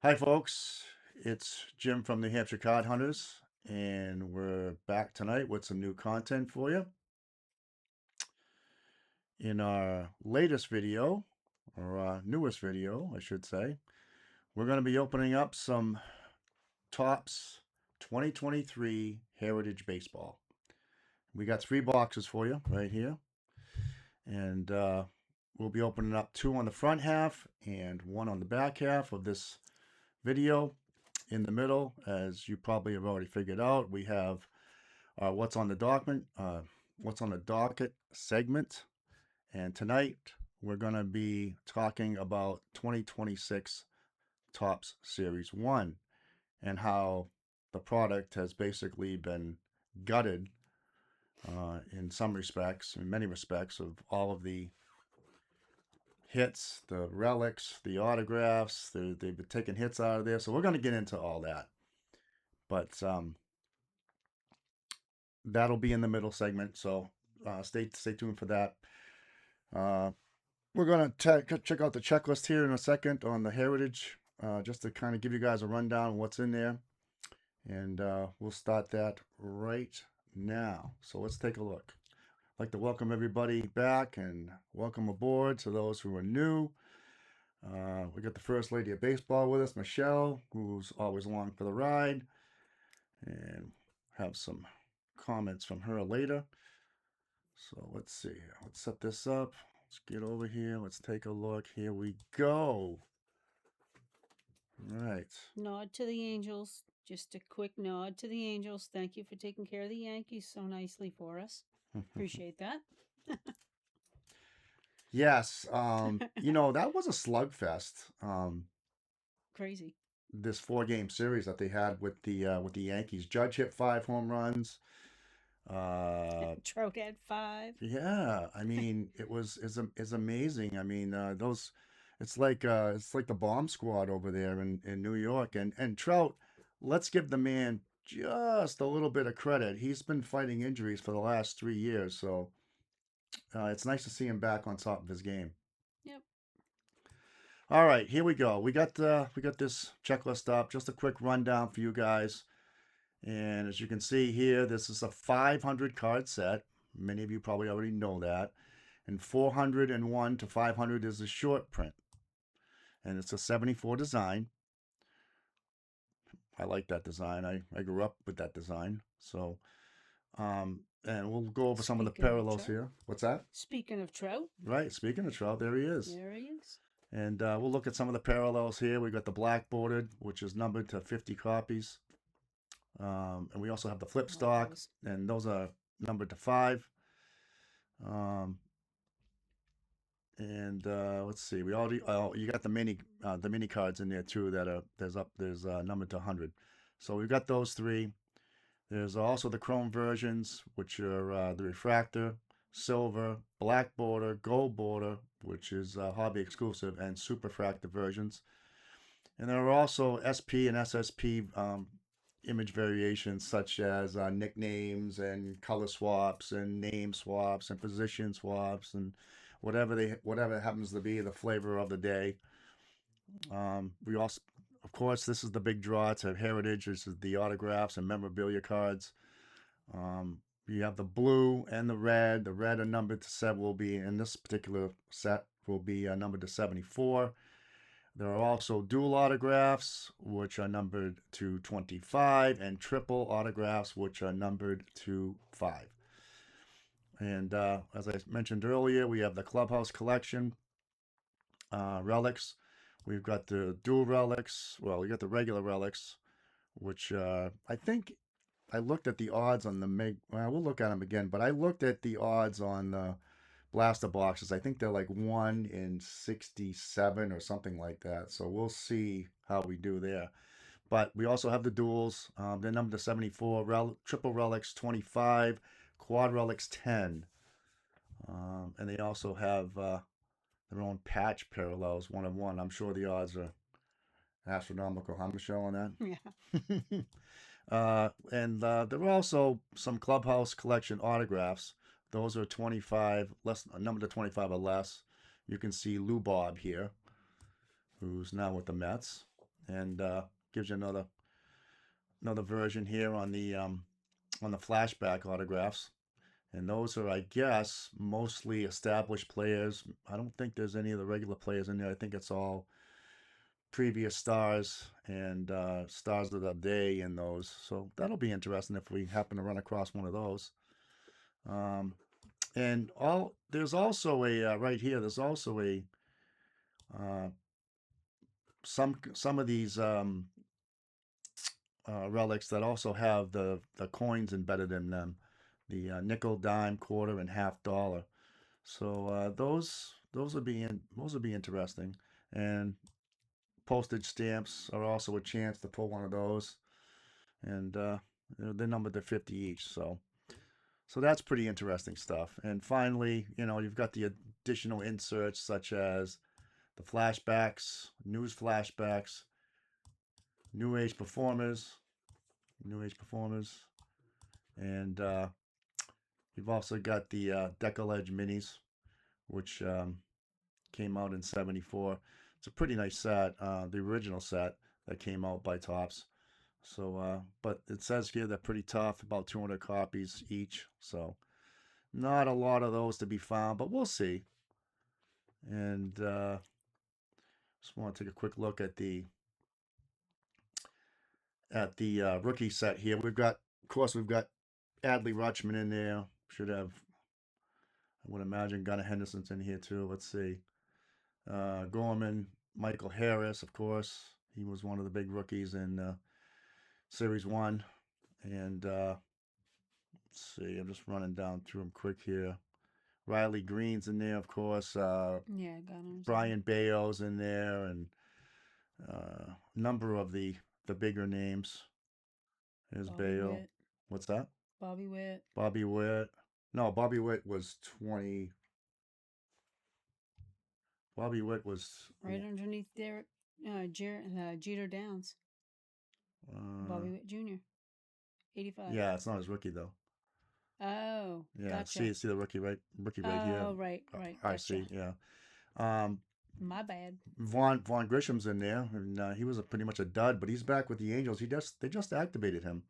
Hi, folks. It's Jim from New Hampshire Card Hunters, and we're back tonight with some new content for you. In our latest video, or newest video, I should say, we're going to be opening up some Topps 2023 Heritage Baseball. We got 3 boxes for you right here, and we'll be opening up 2 on the front half and 1 on the back half of this video. In the middle, as you probably have already figured out, we have what's on the docket segment, and tonight we're going to be talking about 2026 Topps Series 1 and how the product has basically been gutted in some respects, in many respects, of all of the hits, the relics, the autographs. They've been taking hits out of there, so we're going to get into all that. But that'll be in the middle segment, so stay tuned for that. We're gonna check out the checklist here in a second on the Heritage, just to kind of give you guys a rundown of what's in there, and we'll start that right now. So let's take a look. I'd like to welcome everybody back and welcome aboard to those who are new. We got the First Lady of Baseball with us, Michelle, who's always along for the ride, and have some comments from her later. So let's see. Let's set this up. Let's get over here. Let's take a look. Here we go. Right. Nod to the Angels. Just a quick nod to the Angels. Thank you for taking care of the Yankees so nicely for us. Appreciate that. Yes. That was a slugfest. Crazy. This 4-game series that they had with the Yankees. Judge hit 5 home runs. Trout had 5. Yeah, I mean, is amazing. I mean, those it's like the bomb squad over there in New York, and Trout, let's give the man just a little bit of credit. He's been fighting injuries for the last 3 years, so it's nice to see him back on top of his game. Yep. All right, here we go. We got this checklist up. Just a quick rundown for you guys. And as you can see here, this is a 500 card set. Many of you probably already know that. And 401 to 500 is a short print. And it's a 74 design. I like that design. I grew up with that design. So, and we'll go over some of the parallels here. What's that? Speaking of Trout. Right. Speaking of Trout, there he is. There he is. And we'll look at some of the parallels here. We got the black bordered, which is numbered to 50 copies. And we also have the flip stock, and those are numbered to 5. And let's see, we already you got the mini cards in there too that are there's numbered to 100. So we've got those 3. There's also the chrome versions, which are the refractor, silver, black border, gold border, which is hobby exclusive, and super fractor versions. And there are also SP and SSP image variations, such as nicknames and color swaps and name swaps and position swaps and whatever happens to be the flavor of the day. We also, of course, this is the big draw. It's a Heritage. This is the autographs and memorabilia cards. You have the blue and the red. The red are numbered to 7. Will be in this particular set will be numbered to 74. There are also dual autographs, which are numbered to 25, and triple autographs, which are numbered to 5. And as I mentioned earlier, we have the Clubhouse Collection relics. We've got the dual relics. Well, we got the regular relics, which I think I looked at the odds on the well, we'll look at them again, but I looked at the odds on the blaster boxes. I think they're like 1 in 67 or something like that. So we'll see how we do there. But we also have the duals. They're numbered to 74, triple relics 25, quad relics 10. And they also have their own patch parallels, 1 of 1. I'm sure the odds are astronomical. How Michelle on that? Yeah. And there are also some Clubhouse Collection autographs. Those are 25, less, a number to 25 or less. You can see Lou Bob here, who's now with the Mets. and gives you another version here on the flashback autographs. And those are, I guess, mostly established players. I don't think there's any of the regular players in there. I think it's all previous stars and stars of the day in those. So that'll be interesting if we happen to run across one of those. Um, and all there's also a right here. There's also a uh, some of these relics that also have the coins embedded in them, the nickel, dime, quarter, and half dollar. So those would be interesting. And postage stamps are also a chance to pull one of those, and they're numbered to 50 each. So that's pretty interesting stuff. And finally, you've got the additional inserts such as the flashbacks, news flashbacks, new age performers, new age performers, and you've also got the Decal Edge minis, which came out in '74. It's a pretty nice set, the original set that came out by Topps. So, but it says here they're pretty tough, about 200 copies each. So, not a lot of those to be found, but we'll see. And just want to take a quick look at the rookie set here. Of course, we've got Adley Rutschman in there. Should have, I would imagine, Gunnar Henderson's in here too. Let's see. Gorman, Michael Harris, of course. He was one of the big rookies in Series 1. And let's see, I'm just running down through them quick here. Riley Green's in there, of course. Yeah, Gunners. Brian Bayo's in there, and a number of the bigger names. There's Bobby Bayo. Witt. What's that? Bobby Witt. Bobby Witt. No, Bobby Witt was 20. Bobby Witt was Right underneath Derek, Jeter Downs. Bobby Witt Jr. 85. Yeah, it's not his rookie though. Oh, Yeah, gotcha. see the rookie right here. Oh, right. I Gotcha. see. Yeah. Um, My bad. Vaughn Grisham's in there, and he was pretty much a dud, but he's back with the Angels. They just activated him,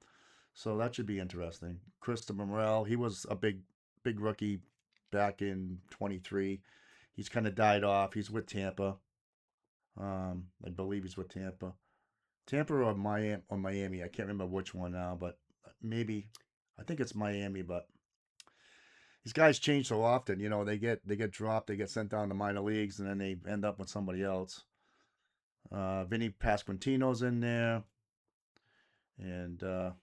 so that should be interesting. Christopher Morel, he was a big rookie back in '23. He's kind of died off. He's with Tampa. I believe he's with Tampa. Tampa or Miami. I can't remember which one now, but maybe I think it's Miami. But these guys change so often. They get dropped, they get sent down to minor leagues, and then they end up with somebody else. Vinny Pasquantino's in there, and just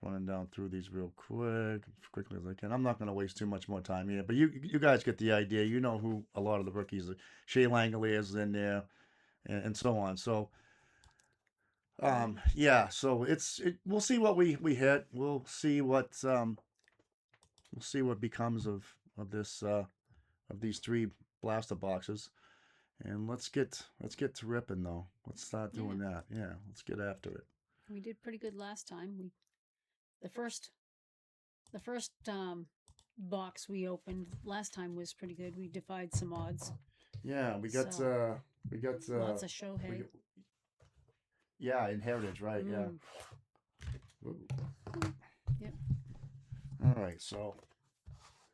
running down through these real quickly as I can. I'm not going to waste too much more time here, but you guys get the idea. You know who a lot of the rookies are. Shea Langoliers in there, and so on. So yeah, so we'll see what we hit. We'll see what becomes of this of these 3 blaster boxes. And let's get to ripping though. Let's start doing that. Yeah, let's get after it. We did pretty good last time. The first box we opened last time was pretty good. We defied some odds. Yeah, we got lots of Shohei. Yeah, in Heritage, right? Yeah. Ooh. Yep. All right, so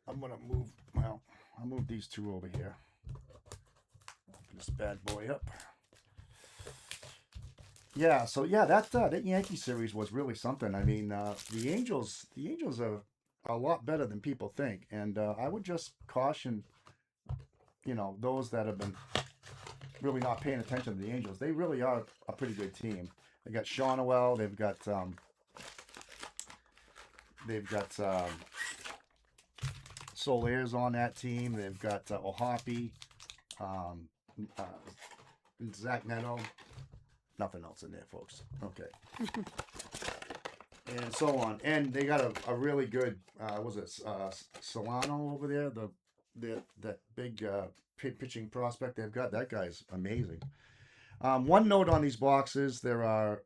I'm gonna move. Well, I'll move these 2 over here. Open this bad boy up. Yeah, so yeah, that Yankee series was really something. I mean, the Angels are a lot better than people think, and I would just caution, those that have been really not paying attention to the Angels. They really are a pretty good team. They got Shawnuel. They've got Solairs on that team. They've got Ohapi, Zach Neto. Nothing else in there, folks. Okay. And so on. And they got a really good, Solano over there, that big pitching prospect they've got. That guy's amazing. One note on these boxes, there are,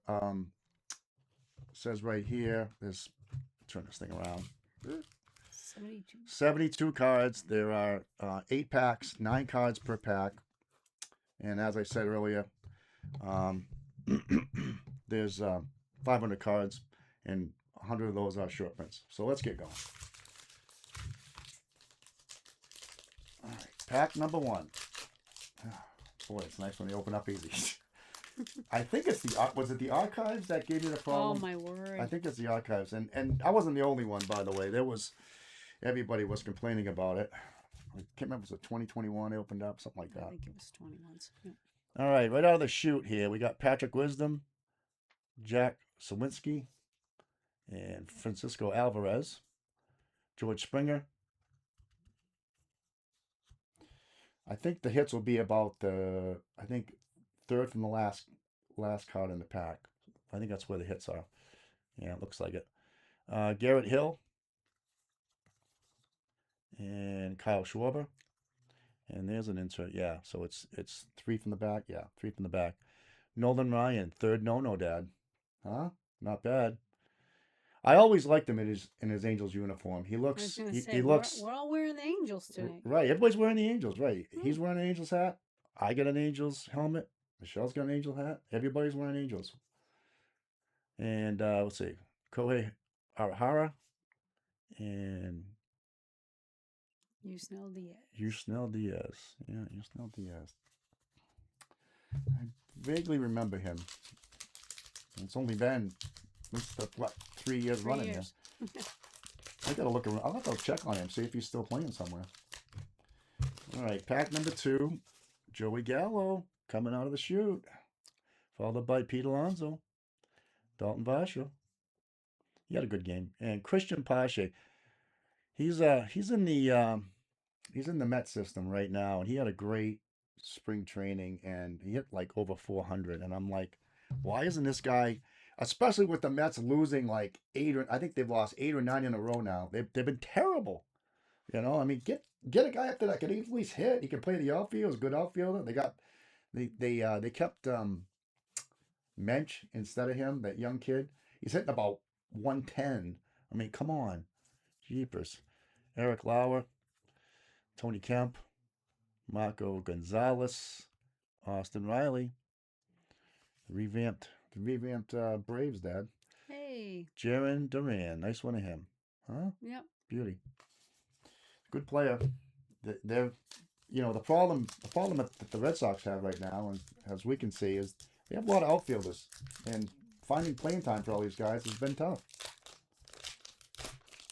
says right here, turn this thing around. 72 cards. There are 8 packs, 9 cards per pack. And as I said earlier, um, there's 500 cards, and 100 of those are short prints. So let's get going. All right, pack number 1. Boy, it's nice when they open up easy. I think it's was it the archives that gave me the Oh problem? my word! I think it's the archives, and I wasn't the only one, by the way. Everybody was complaining about it. I can't remember if it was a 2021 they opened up, something like I that. think it was 21s. Yep. All right, right out of the chute here, we got Patrick Wisdom, Jack Sawinski, and Francisco Alvarez, George Springer. I think the hits will be about I think third from the last card in the pack. I think that's where the hits are. Yeah, it looks like it. Garrett Hill and Kyle Schwarber. And there's an insert. Yeah, so it's 3 from the back. Yeah, 3 from the back. Nolan Ryan, third no dad. Huh? Not bad. I always liked him in his Angels uniform. He I was looks gonna he, say he looks we're all wearing the Angels tonight. right. Everybody's wearing the Angels, right? Hmm. He's wearing an Angels hat. I got an Angels helmet. Michelle's got an Angel hat. Everybody's wearing Angels. And let's see, Kohei Arahara and Yusnel Diaz. Yusnel Diaz. Yeah, Yusnel Diaz. I vaguely remember him. It's only been at least 3 years 3 running years. here. I gotta look around. I'll have to check on him, see if he's still playing somewhere. All right, pack number 2, Joey Gallo coming out of the chute, followed by Pete Alonso, Dalton Varsho. He had a good game, and Christian Pache. He's in the Met system right now, and he had a great spring training, and he hit like over 400. And I'm like, why isn't this guy, especially with the Mets losing like I think they've lost 8 or 9 in a row now. They've been terrible. I mean, get a guy up there that can at least hit. He can play the outfield. He's a good outfielder. They kept Mensch instead of him, that young kid. He's hitting about 110. I mean, come on, jeepers. Eric Lauer, Tony Kemp, Marco Gonzalez, Austin Riley, revamped Braves dad. Hey. Jaron Duran, nice one of him, huh? Yep. Beauty, good player. They're, the problem that the Red Sox have right now, and as we can see, is they have a lot of outfielders, and finding playing time for all these guys has been tough.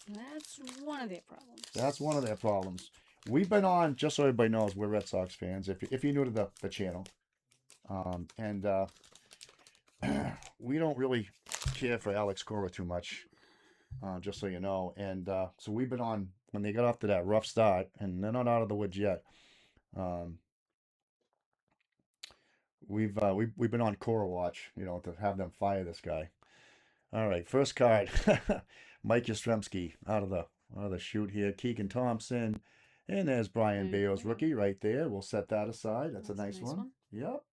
That's one of their problems. That's one of their problems. We've been on, just so everybody knows, we're Red Sox fans. If you're new to the channel, and we don't really care for Alex Cora too much, just so you know. And so we've been on when they got off to that rough start, and they're not out of the woods yet. We've been on Cora watch, to have them fire this guy. All right, first card, Mike Yastrzemski out of the chute here. Keegan Thompson, and there's Brian Bayo's rookie right there. We'll set that aside. That's a nice one. Yep.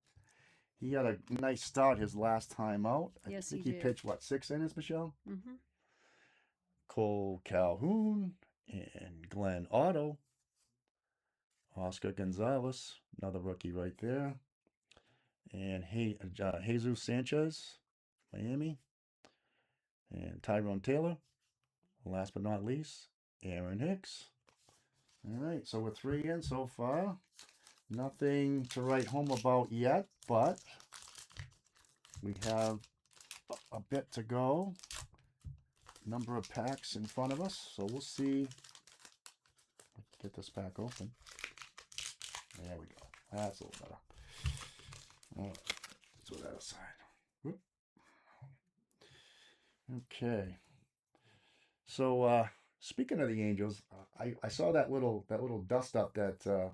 He had a nice start his last time out. Yes, I think he he did. pitched, 6 innings, Michelle? Mm-hmm. Cole Calhoun and Glenn Otto. Oscar Gonzalez, another rookie right there. And Jesus Sanchez, Miami. And Tyrone Taylor. Last but not least, Aaron Hicks. All right, so we're 3 in so far. Nothing to write home about yet, but we have a bit to go. Number of packs in front of us, so we'll see. Let's get this pack open. There we go. That's a little better. All right, let's put that aside. Whoop. Okay. So speaking of the Angels, I saw that little dust up that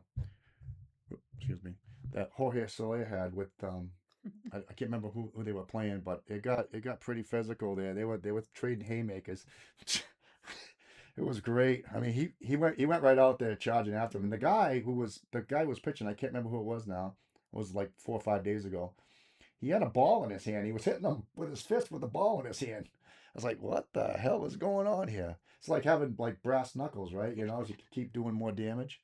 excuse me, that Jorge Soler had with I can't remember who they were playing, but it got pretty physical there. They were trading haymakers. It was great. I mean, he went right out there charging after him. And the guy who was pitching, I can't remember who it was now. It was like 4 or 5 days ago. He had a ball in his hand. He was hitting them with his fist with the ball in his hand. I was like, what the hell is going on here? It's like having like brass knuckles, right? As you keep doing more damage.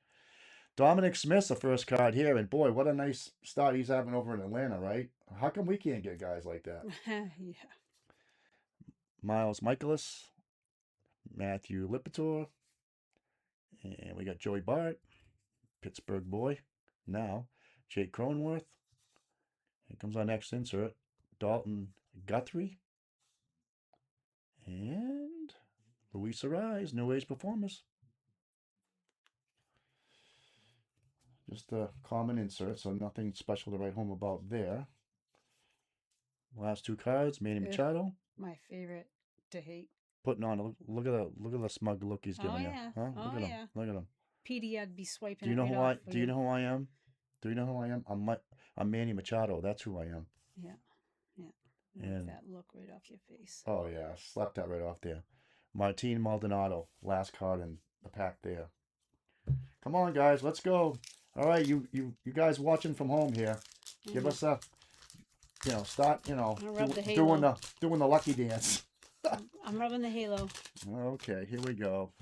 Dominic Smith's the first card here, and boy, what a nice start he's having over in Atlanta, right? How come we can't get guys like that? Yeah. Miles Michaelis, Matthew Lipitor, and we got Joey Bart, Pittsburgh boy. Now, Jake Cronenworth. Here comes our next insert. Dalton Guthrie. And Luis Arise, New Age Performers. Just a common insert, so nothing special to write home about there. Last two cards, Manny Ugh. Machado. My favorite to hate. Putting on look at the smug look he's giving you. Yeah. Huh? Oh, Look at him. yeah. Look at him. PD, I'd be swiping Do you it know right who off for do you know who I am? Do you know who I am? I'm Manny Machado. That's who I am. Yeah. And that look right off your face. oh yeah, slapped that right off there. Martin Maldonado, last card in the pack there. Come on, guys, let's go. All right, you guys watching from home here, give us a, start, doing the lucky dance. I'm rubbing the halo. Okay, here we go.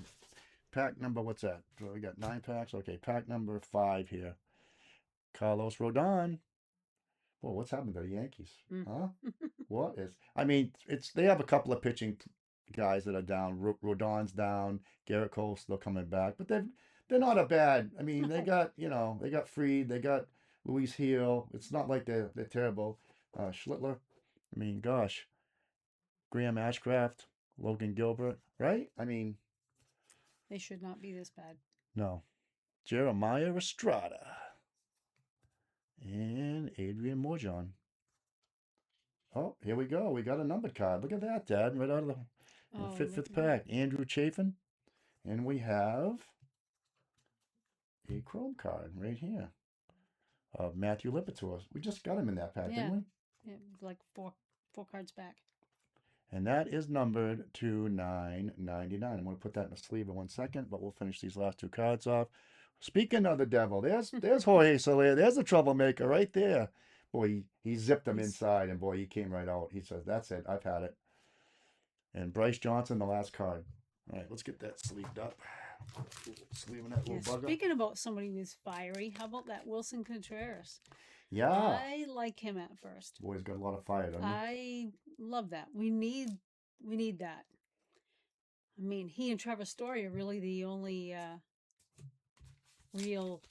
Pack number, what's that? We got 9 packs. Okay, pack number 5 here. Carlos Rodon. Well, what's happened to the Yankees? Huh? What is? I mean, they have a couple of pitching guys that are down. Rodon's down. Garrett Cole still coming back, but they're not a bad. I mean, they got they got Freed, they got Luis Heel. It's not like they're terrible. Schlittler. I mean, gosh. Graham Ashcraft, Logan Gilbert, right? I mean, they should not be this bad. No. Jeremiah Estrada. And Adrian Morjon. Oh, here we go. We got a numbered card. Look at that, Dad. Right out of the fifth pack. Andrew Chafin. And we have a chrome card right here of Matthew Lipitor. We just got him in that pack, didn't we? Yeah, like four cards back. And that is numbered to 999. I'm going to put that in a sleeve in 1 second, but we'll finish these last 2 cards off. Speaking of the devil, there's Jorge Soler. There's a troublemaker right there. Boy, he zipped him inside, and boy, he came right out. He says, "That's it. I've had it." And Bryce Johnson, the last card. All right, let's get that sleeved up. Sleeving that little bugger. Speaking about somebody who's fiery, how about that Wilson Contreras? Yeah. I like him at first. Boy, he's got a lot of fire, doesn't he? I love that. We need that. I mean, he and Trevor Story are really the only real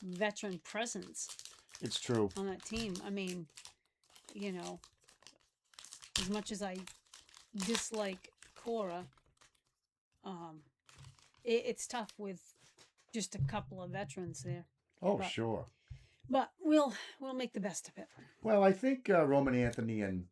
veteran presence. It's true. On that team. I mean, as much as I dislike Cora, it's tough with just a couple of veterans there. Oh, sure. But we'll make the best of it. Well, I think Roman Anthony and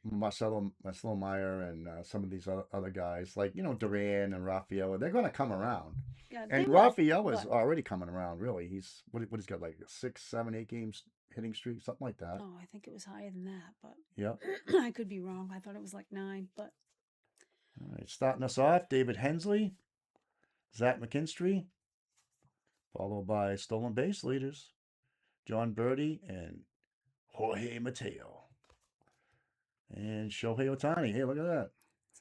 Marcelo Meyer and some of these other guys, like, Duran and Rafael, they're going to come around. Yeah, and Rafael is already coming around, really. He's he's got, like 6, 7, 8 games hitting streak, something like that. Oh, I think it was higher than that, but yeah, I could be wrong. I thought it was like 9, but. All right, starting us off, David Hensley, Zach McKinstry, followed by stolen base leaders, John Birdie and Jorge Mateo. And Shohei Ohtani. Hey, look at that.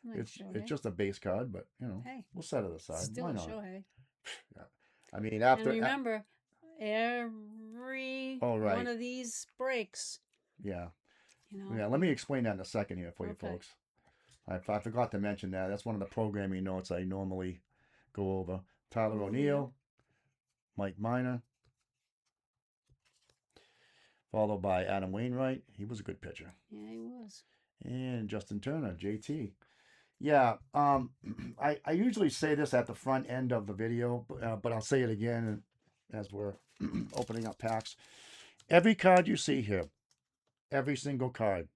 Nice it's just a base card, but, hey, we'll set it aside. Still Why a not? Shohei. Yeah. I mean, after... And remember, every one of these breaks. Yeah. Yeah, let me explain that in a second here for you folks. I forgot to mention that. That's one of the programming notes I normally go over. Tyler O'Neill, Mike Minor, followed by Adam Wainwright. He was a good pitcher. Yeah, he was. And Justin Turner, JT. Yeah, I usually say this at the front end of the video, but I'll say it again as we're opening up packs. Every card you see here, every single card,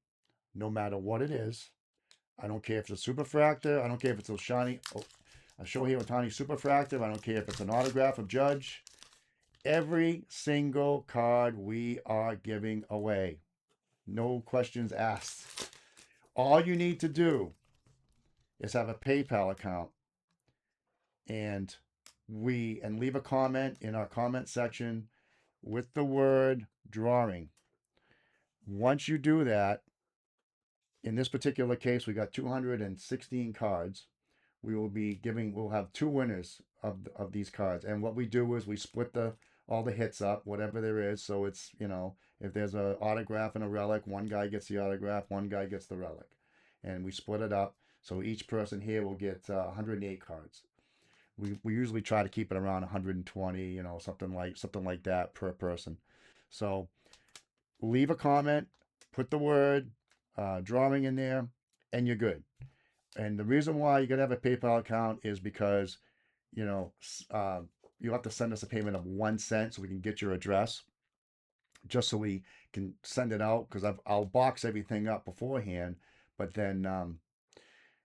no matter what it is, I don't care if it's a superfractor, I don't care if it's a shiny, a Shohei Ohtani superfractor, I don't care if it's an autograph of Judge. Every single card we are giving away. No questions asked. All you need to do is have a PayPal account and leave a comment in our comment section with the word drawing. Once you do that, in this particular case, we got 216 cards. we'll have two winners of these cards. And what we do is we split all the hits up, whatever there is. So it's, if there's a autograph and a relic, one guy gets the autograph, one guy gets the relic. And we split it up. So each person here will get 108 cards. We usually try to keep it around 120, something like that per person. So leave a comment, put the word drawing in there, and you're good. And the reason why you gotta have a PayPal account is because you have to send us a payment of 1 cent so we can get your address, just so we can send it out. Because I'll box everything up beforehand, but then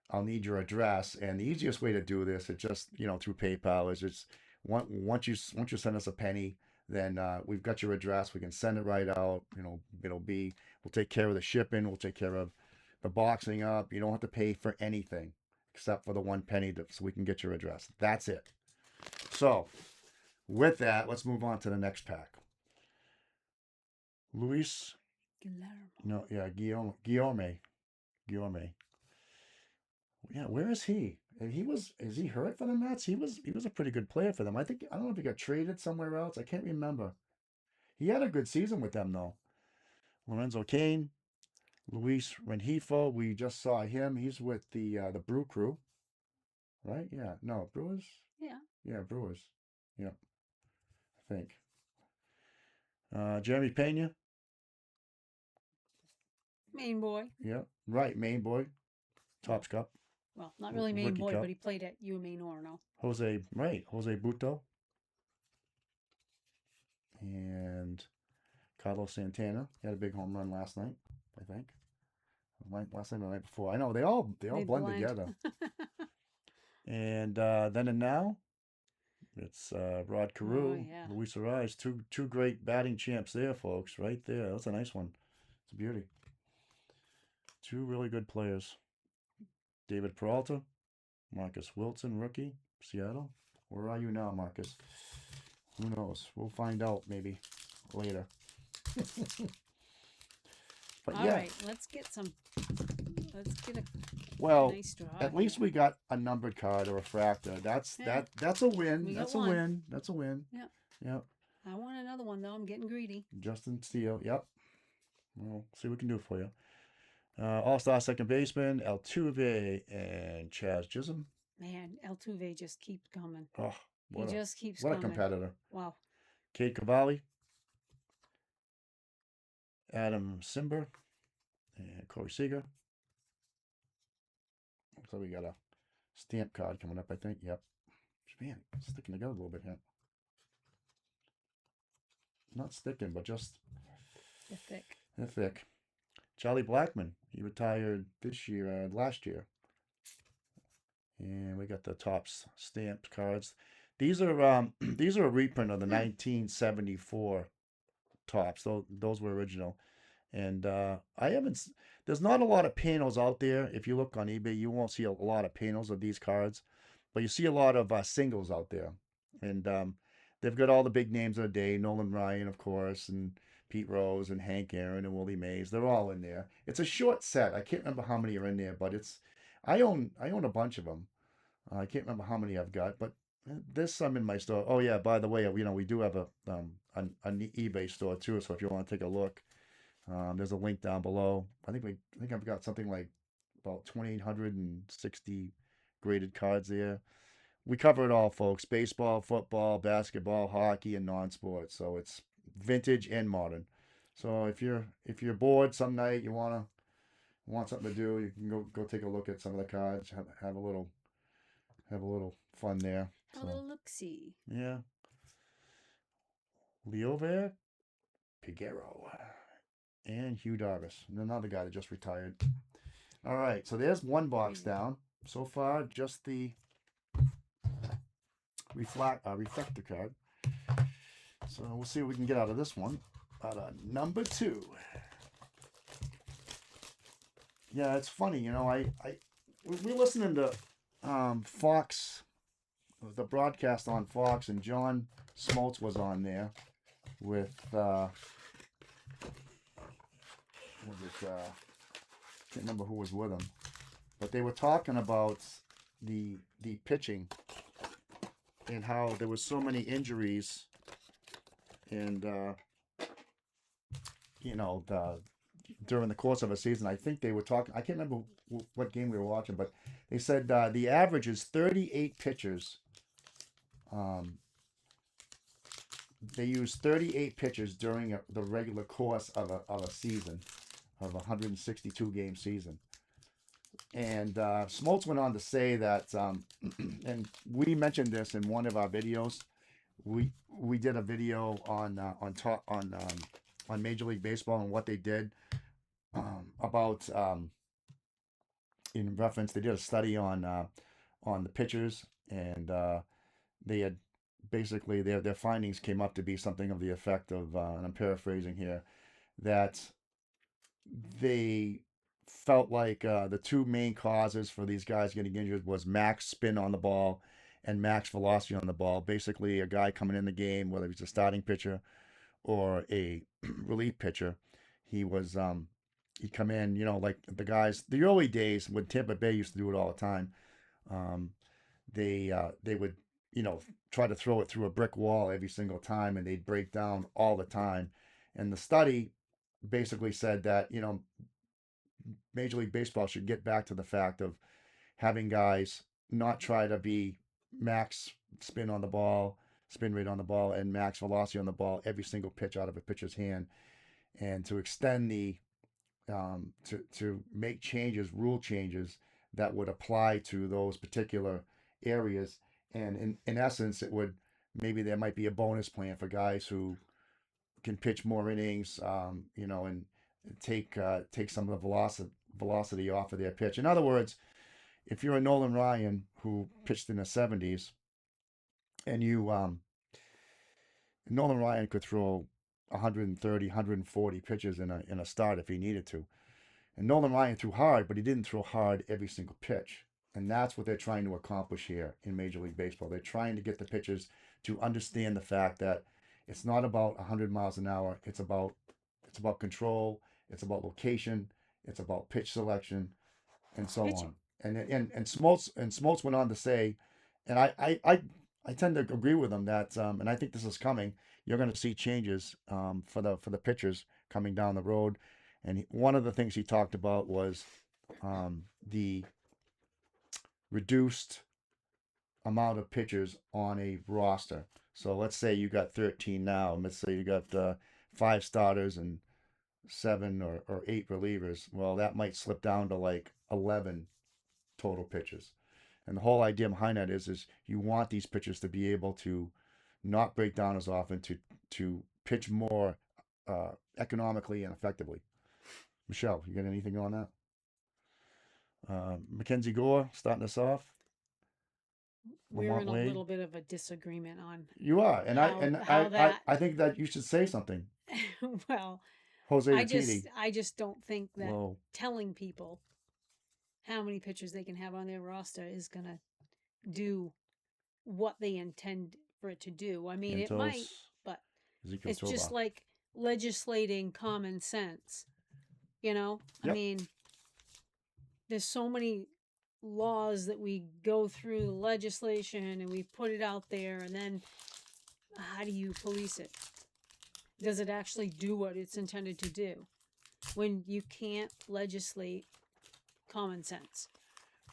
I'll need your address. And the easiest way to do this is just through PayPal. Is just once you send us a penny, then we've got your address. We can send it right out. We'll take care of the shipping. We'll take care of the boxing up. You don't have to pay for anything except for the 1 penny so we can get your address. That's it. So with that, let's move on to the next pack. Luis. Guillermo. No, yeah, Guillaume. Yeah, where is he? And is he hurt for the Mets? He was a pretty good player for them. I don't know if he got traded somewhere else. I can't remember. He had a good season with them though. Lorenzo Kane, Luis Rengifo. We just saw him. He's with the Brew Crew, right? Yeah, no, Brewers. Yeah, Brewers. Yeah, I think. Jeremy Pena. Main boy. Yeah, right, Main boy. Topps Cup. Well, not really main Rookie boy, Cup. but he played at UMA Norno. Jose Buto. And Carlos Santana. He had a big home run last night, I think. Last night or the night before. I know they all blend together. And then and now, it's Rod Carew, yeah. Luis Ariz. Two great batting champs there, folks. Right there. That's a nice one. It's a beauty. Two really good players. David Peralta, Marcus Wilson, rookie, Seattle. Where are you now, Marcus? Who knows? We'll find out maybe later. But All right, let's get a nice draw. At least we got a numbered card or a fractor. That's a win. That's a win. That's a win. Yep. Yep. I want another one though. I'm getting greedy. Justin Steele. Yep. We'll see what we can do for you. All-star second baseman Altuve and Chaz Chisholm. Man, Altuve just keeps coming. Oh, he just keeps coming. What a competitor. Wow. Cade Cavalli, Adam Simber, and Corey Seager. So we got a stamp card coming up, I think. Yep. Man, it's sticking together a little bit here. Not sticking, but just... They're thick. They're thick. Charlie Blackmon. He retired last year. And we got the Topps stamped cards. These are a reprint of the 1974 Topps. Those were original. And there's not a lot of panels out there. If you look on eBay, you won't see a lot of panels of these cards, but you see a lot of singles out there. And they've got all the big names of the day: Nolan Ryan, of course, and Pete Rose and Hank Aaron and Willie Mays. They're all in there. It's a short set. I can't remember how many are in there, but I own a bunch of them. I can't remember how many I've got, but there's some in my store. Oh yeah, by the way, we do have an eBay store too. So if you want to take a look, there's a link down below. I think I've got something like about 2,860 graded cards there. We cover it all, folks: baseball, football, basketball, hockey, and non-sports. So it's vintage and modern. So if you're bored some night, you want something to do, you can go take a look at some of the cards, have a little fun there. Have a little look-see. Yeah. Leover, Piguero, and Hugh Darvish, and another guy that just retired. All right, so there's one box down. So far, just the reflector card. So we'll see what we can get out of this one. Out of number 2. Yeah, it's funny, we're listening to Fox, the broadcast on Fox, and John Smoltz was on there with can't remember who was with him, but they were talking about the pitching and how there was so many injuries and during the course of a season. I think they were talking. I can't remember what game we were watching, but they said the average is 38 pitchers. Um, they use 38 pitchers during the regular course of a season, of a 162 game season. And Smoltz went on to say that, and we mentioned this in one of our videos. We did a video on Major League Baseball and what they did about in reference. They did a study on the pitchers, and they had basically their findings came up to be something of the effect of, and I'm paraphrasing here, that they felt like the two main causes for these guys getting injured was max spin on the ball and max velocity on the ball. Basically, a guy coming in the game, whether he's a starting pitcher or a relief pitcher, he was he'd come in, like the guys, the early days when Tampa Bay used to do it all the time. Um, they would try to throw it through a brick wall every single time, and they'd break down all the time. And the study basically said that Major League Baseball should get back to the fact of having guys not try to be max spin on the ball, spin rate on the ball, and max velocity on the ball every single pitch out of a pitcher's hand, and to extend to make changes, rule changes that would apply to those particular areas. And in essence, it would maybe there might be a bonus plan for guys who can pitch more innings, and take some of the velocity off of their pitch. In other words, if you're a Nolan Ryan who pitched in the 70s, and Nolan Ryan could throw 130, 140 pitches in a start if he needed to. And Nolan Ryan threw hard, but he didn't throw hard every single pitch. And that's what they're trying to accomplish here in Major League Baseball. They're trying to get the pitchers to understand the fact that it's not about 100 miles an hour. It's about control. It's about location. It's about pitch selection, and so Pitching. on. And Smoltz went on to say, and I tend to agree with him that, and I think this is coming. You're going to see changes for the pitchers coming down the road. And one of the things he talked about was the reduced amount of pitchers on a roster. So let's say you got 13 now, and let's say you got 5 starters and 7 or 8 relievers. Well, that might slip down to like 11 total pitchers. And the whole idea behind that is you want these pitchers to be able to not break down as often, to pitch more economically and effectively. Michelle, you got anything on that? Mackenzie Gore starting us off. We're Lamont in a Wade. little bit of a disagreement on You are, and I how and how I, that. I think that you should say something. Well, Jose I Urquidy. just don't think that Whoa. telling people how many pitchers they can have on their roster is gonna do what they intend for it to do. I mean, it might, Santos. but Ezekiel it's just Toba. like legislating common sense. I Yep. mean, there's so many laws that we go through legislation and we put it out there, and then how do you police it? Does it actually do what it's intended to do when you can't legislate common sense?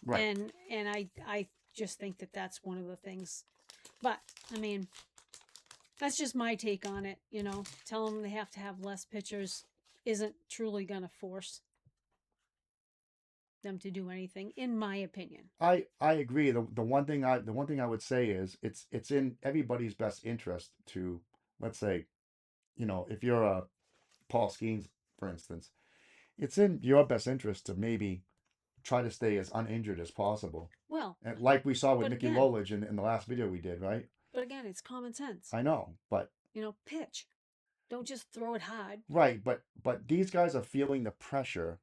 Right. And I just think that that's one of the things. But I mean, that's just my take on it. Tell them they have to have less pitchers isn't truly going to force them to do anything, in my opinion. I agree. The one thing I would say is it's in everybody's best interest to, let's say, if you're a Paul Skeens, for instance, it's in your best interest to maybe try to stay as uninjured as possible. Well, And like we saw with but Mickey again, Lolich in the last video we did, right? but again, it's common sense. I know, but Pitch. Don't just throw it hard. right, but these guys are feeling the pressure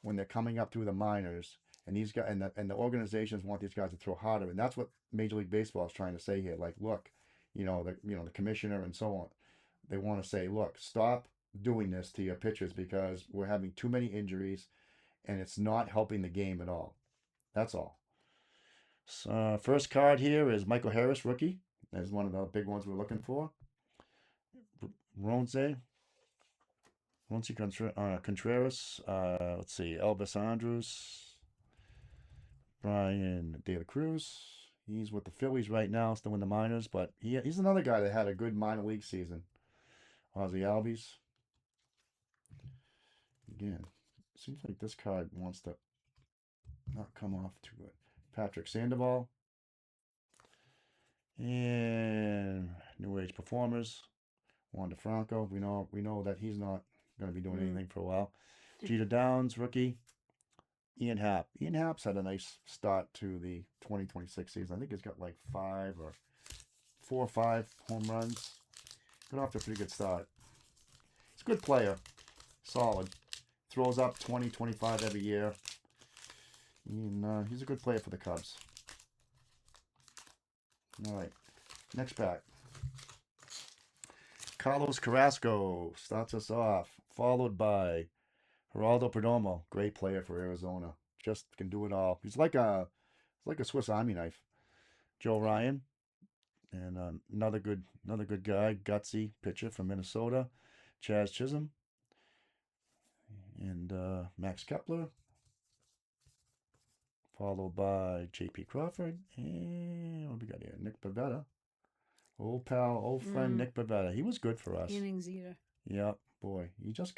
when they're coming up through the minors, and these guys and the organizations want these guys to throw harder, and that's what Major League Baseball is trying to say here. Like, look, the commissioner and so on, they want to say, look, stop doing this to your pitchers because we're having too many injuries, and it's not helping the game at all. That's all. First card here is Michael Harris, rookie. That's one of the big ones we're looking for. Ronze Contreras. Let's see. Elvis Andrus. Brian De La Cruz. He's with the Phillies right now, still in the minors, but he's another guy that had a good minor league season. Ozzy Albies. Again, seems like this card wants to not come off too good. Patrick Sandoval. And New Age Performers. Juan DeFranco. We know that he's not going to be doing anything for a while. Jeter Downs, rookie. Ian Happ. Ian Happ's had a nice start to the 2026 season. I think he's got like 4 or 5 home runs. Got off to a pretty good start. He's a good player. Solid. Throws up 20, 25 every year. And he's a good player for the Cubs. All right. Next pack. Carlos Carrasco starts us off, followed by Geraldo Perdomo, great player for Arizona. Just can do it all. He's like a Swiss Army knife. Joe Ryan, and another good guy, gutsy pitcher from Minnesota. Chaz Chisholm, and Max Kepler, followed by J.P. Crawford, and what we got here? Nick Pivetta, old pal, old friend Nick Pivetta. He was good for us. Innings eater. Yeah, boy, he just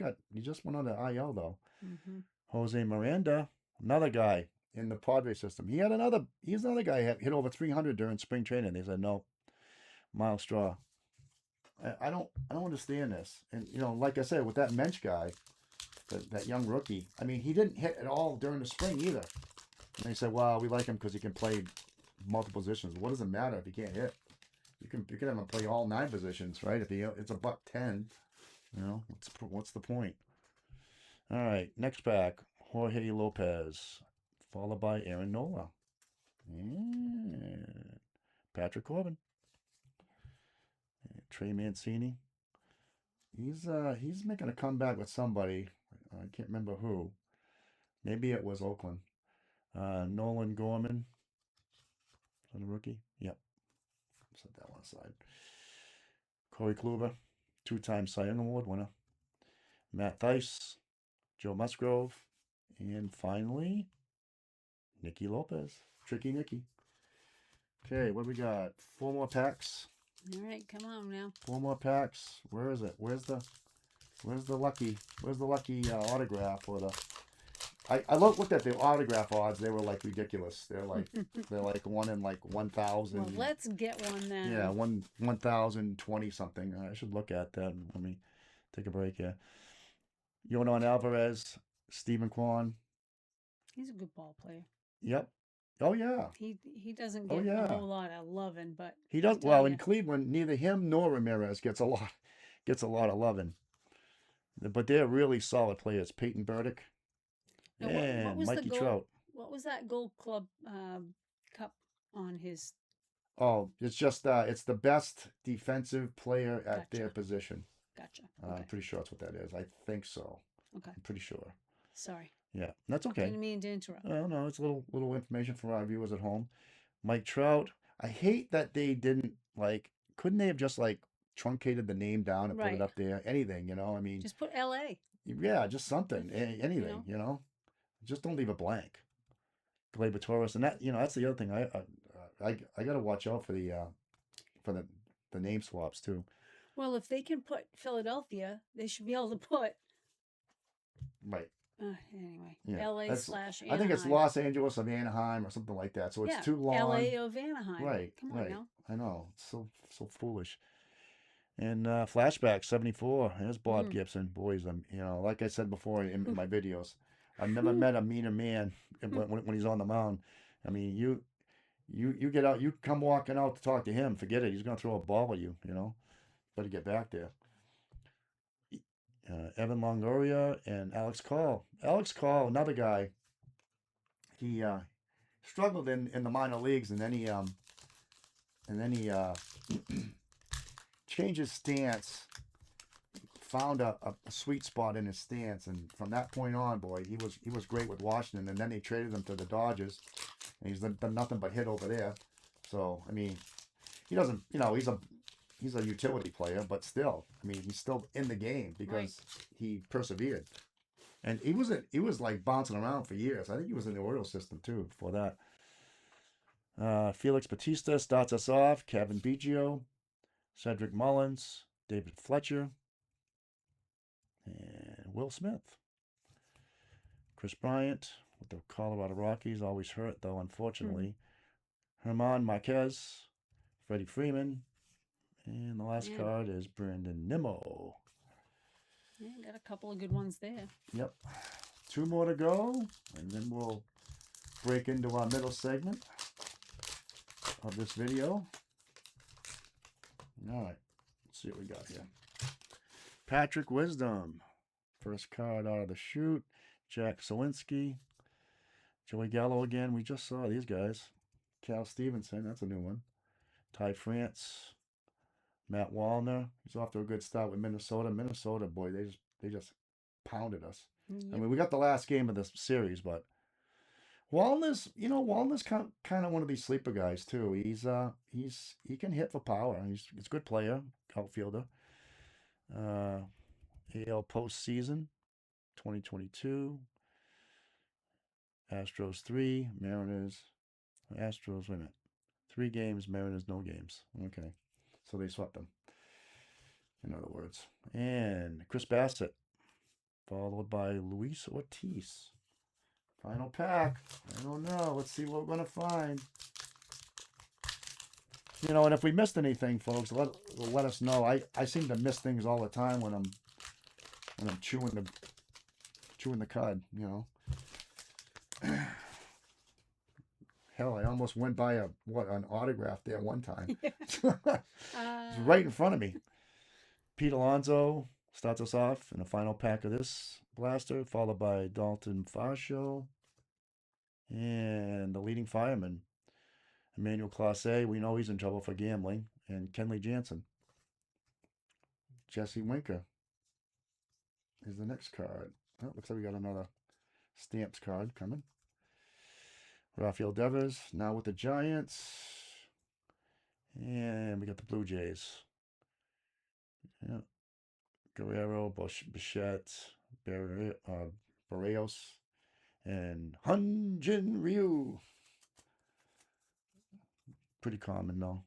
went on the IL though. Mm-hmm. Jose Miranda, another guy in the Padre system. He's another guy who hit over 300 during spring training. They said no. Miles Straw. I don't understand this. And like I said, with that Mensch guy, that young rookie, I mean, he didn't hit at all during the spring either. And they said, well, we like him because he can play multiple positions. What does it matter if he can't hit? You can have him play all 9 positions, right? If it's $110, what's the point? All right, next pack, Jorge Lopez, followed by Aaron Nola, and Patrick Corbin, and Trey Mancini. He's making a comeback with somebody. I can't remember who. Maybe it was Oakland. Nolan Gorman, is that a rookie? Yep. Set that one aside. Corey Kluber, 2-time Cy Young Award winner. Matt Thaiss, Joe Musgrove, and finally, Nicky Lopez. Tricky Nicky. Okay, what do we got? 4 more packs. All right, come on now. 4 more packs. Where is it? Where's the lucky autograph or the? I looked at the autograph odds. They were like ridiculous. They're like 1 in like 1,000. Well, let's get one then. Yeah, 1,020 something. I should look at that. Let me take a break here. Yonan Alvarez, Stephen Kwan. He's a good ball player. Yep. Oh yeah. He doesn't get a whole lot of loving, but he does well in Cleveland. Neither him nor Ramirez gets a lot of loving. But they're really solid players. Peyton Burdick and what was Mikey the Trout. What was that Gold Club cup on his? Oh, it's just it's the best defensive player at their position. Gotcha. Okay. Okay. I'm pretty sure that's what that is. I think so. Okay. I'm pretty sure. Sorry. Yeah, that's okay. Didn't mean to interrupt. No, it's a little information for our viewers at home. Mike Trout. I hate that they didn't couldn't they have just truncated the name down and put it up there? Anything, I mean. Just put L.A. Yeah, just something, anything, Just don't leave it blank. Gleyber Torres, and that's the other thing. I got to watch out for the name swaps too. Well, if they can put Philadelphia, they should be able to put. Right. Anyway, Yeah, LA/Anaheim. I think it's Los Angeles of Anaheim or something like that. So it's too long. LA of Anaheim. Right. Come on right. now. I know. It's so foolish. And flashback 74. There's Bob Gibson. Boys, like I said before in my videos, I've never met a meaner man when he's on the mound. I mean, you get out, you come walking out to talk to him. Forget it. He's gonna throw a ball at you. Better get back there. Evan Longoria and Alex Call. Alex Call, another guy. He struggled in the minor leagues, and then he changed his stance found a sweet spot in his stance, and from that point on, boy, he was great with Washington. And then they traded him to the Dodgers, and he's done nothing but hit over there. So I mean, he doesn't, he's a utility player, but still, I mean, he's still in the game because Right. he persevered. And he was like bouncing around for years. I think he was in the Orioles system too before that. Felix Batista starts us off. Kevin Biggio, Cedric Mullins, David Fletcher, and Will Smith. Chris Bryant with the Colorado Rockies, always hurt though, unfortunately. Herman Marquez, Freddie Freeman, and the last Yeah. card is Brandon Nimmo. Yeah, got a couple of good ones there. Yep. 2 more to go, and then we'll break into our middle segment of this video. All right, let's see what we got here. Patrick Wisdom, first card out of the chute. Jack Sawinski, Joey Gallo again. We just saw these guys. Cal Stevenson, that's a new one. Ty France, Matt Wallner. He's off to a good start with Minnesota. Minnesota, boy, they just pounded us. Yep. I mean, we got the last game of this series, but Wallner's kind of one of these sleeper guys too. He can hit for power. He's a good player, outfielder. AL postseason, 2022. Astros 3, Mariners. Astros, wait a minute. 3 games, Mariners no games. Okay, so they swept them. In other words, and Chris Bassett, followed by Luis Ortiz. Final pack. I don't know. Let's see what we're gonna find. And if we missed anything, folks, let us know. I seem to miss things all the time when I'm chewing the cud. Hell, I almost went by an autograph there one time. It's right in front of me. Pete Alonso starts us off in the final pack of this blaster, followed by Dalton Varsho and the leading fireman, Emmanuel Clase. We know he's in trouble for gambling, and Kenley Jansen. Jesse Winker is the next card. Oh, looks like we got another stamps card coming. Rafael Devers now with the Giants, and we got the Blue Jays. Yeah. Guerrero, Bichette, Barrios, and Hyunjin Ryu. Pretty common though.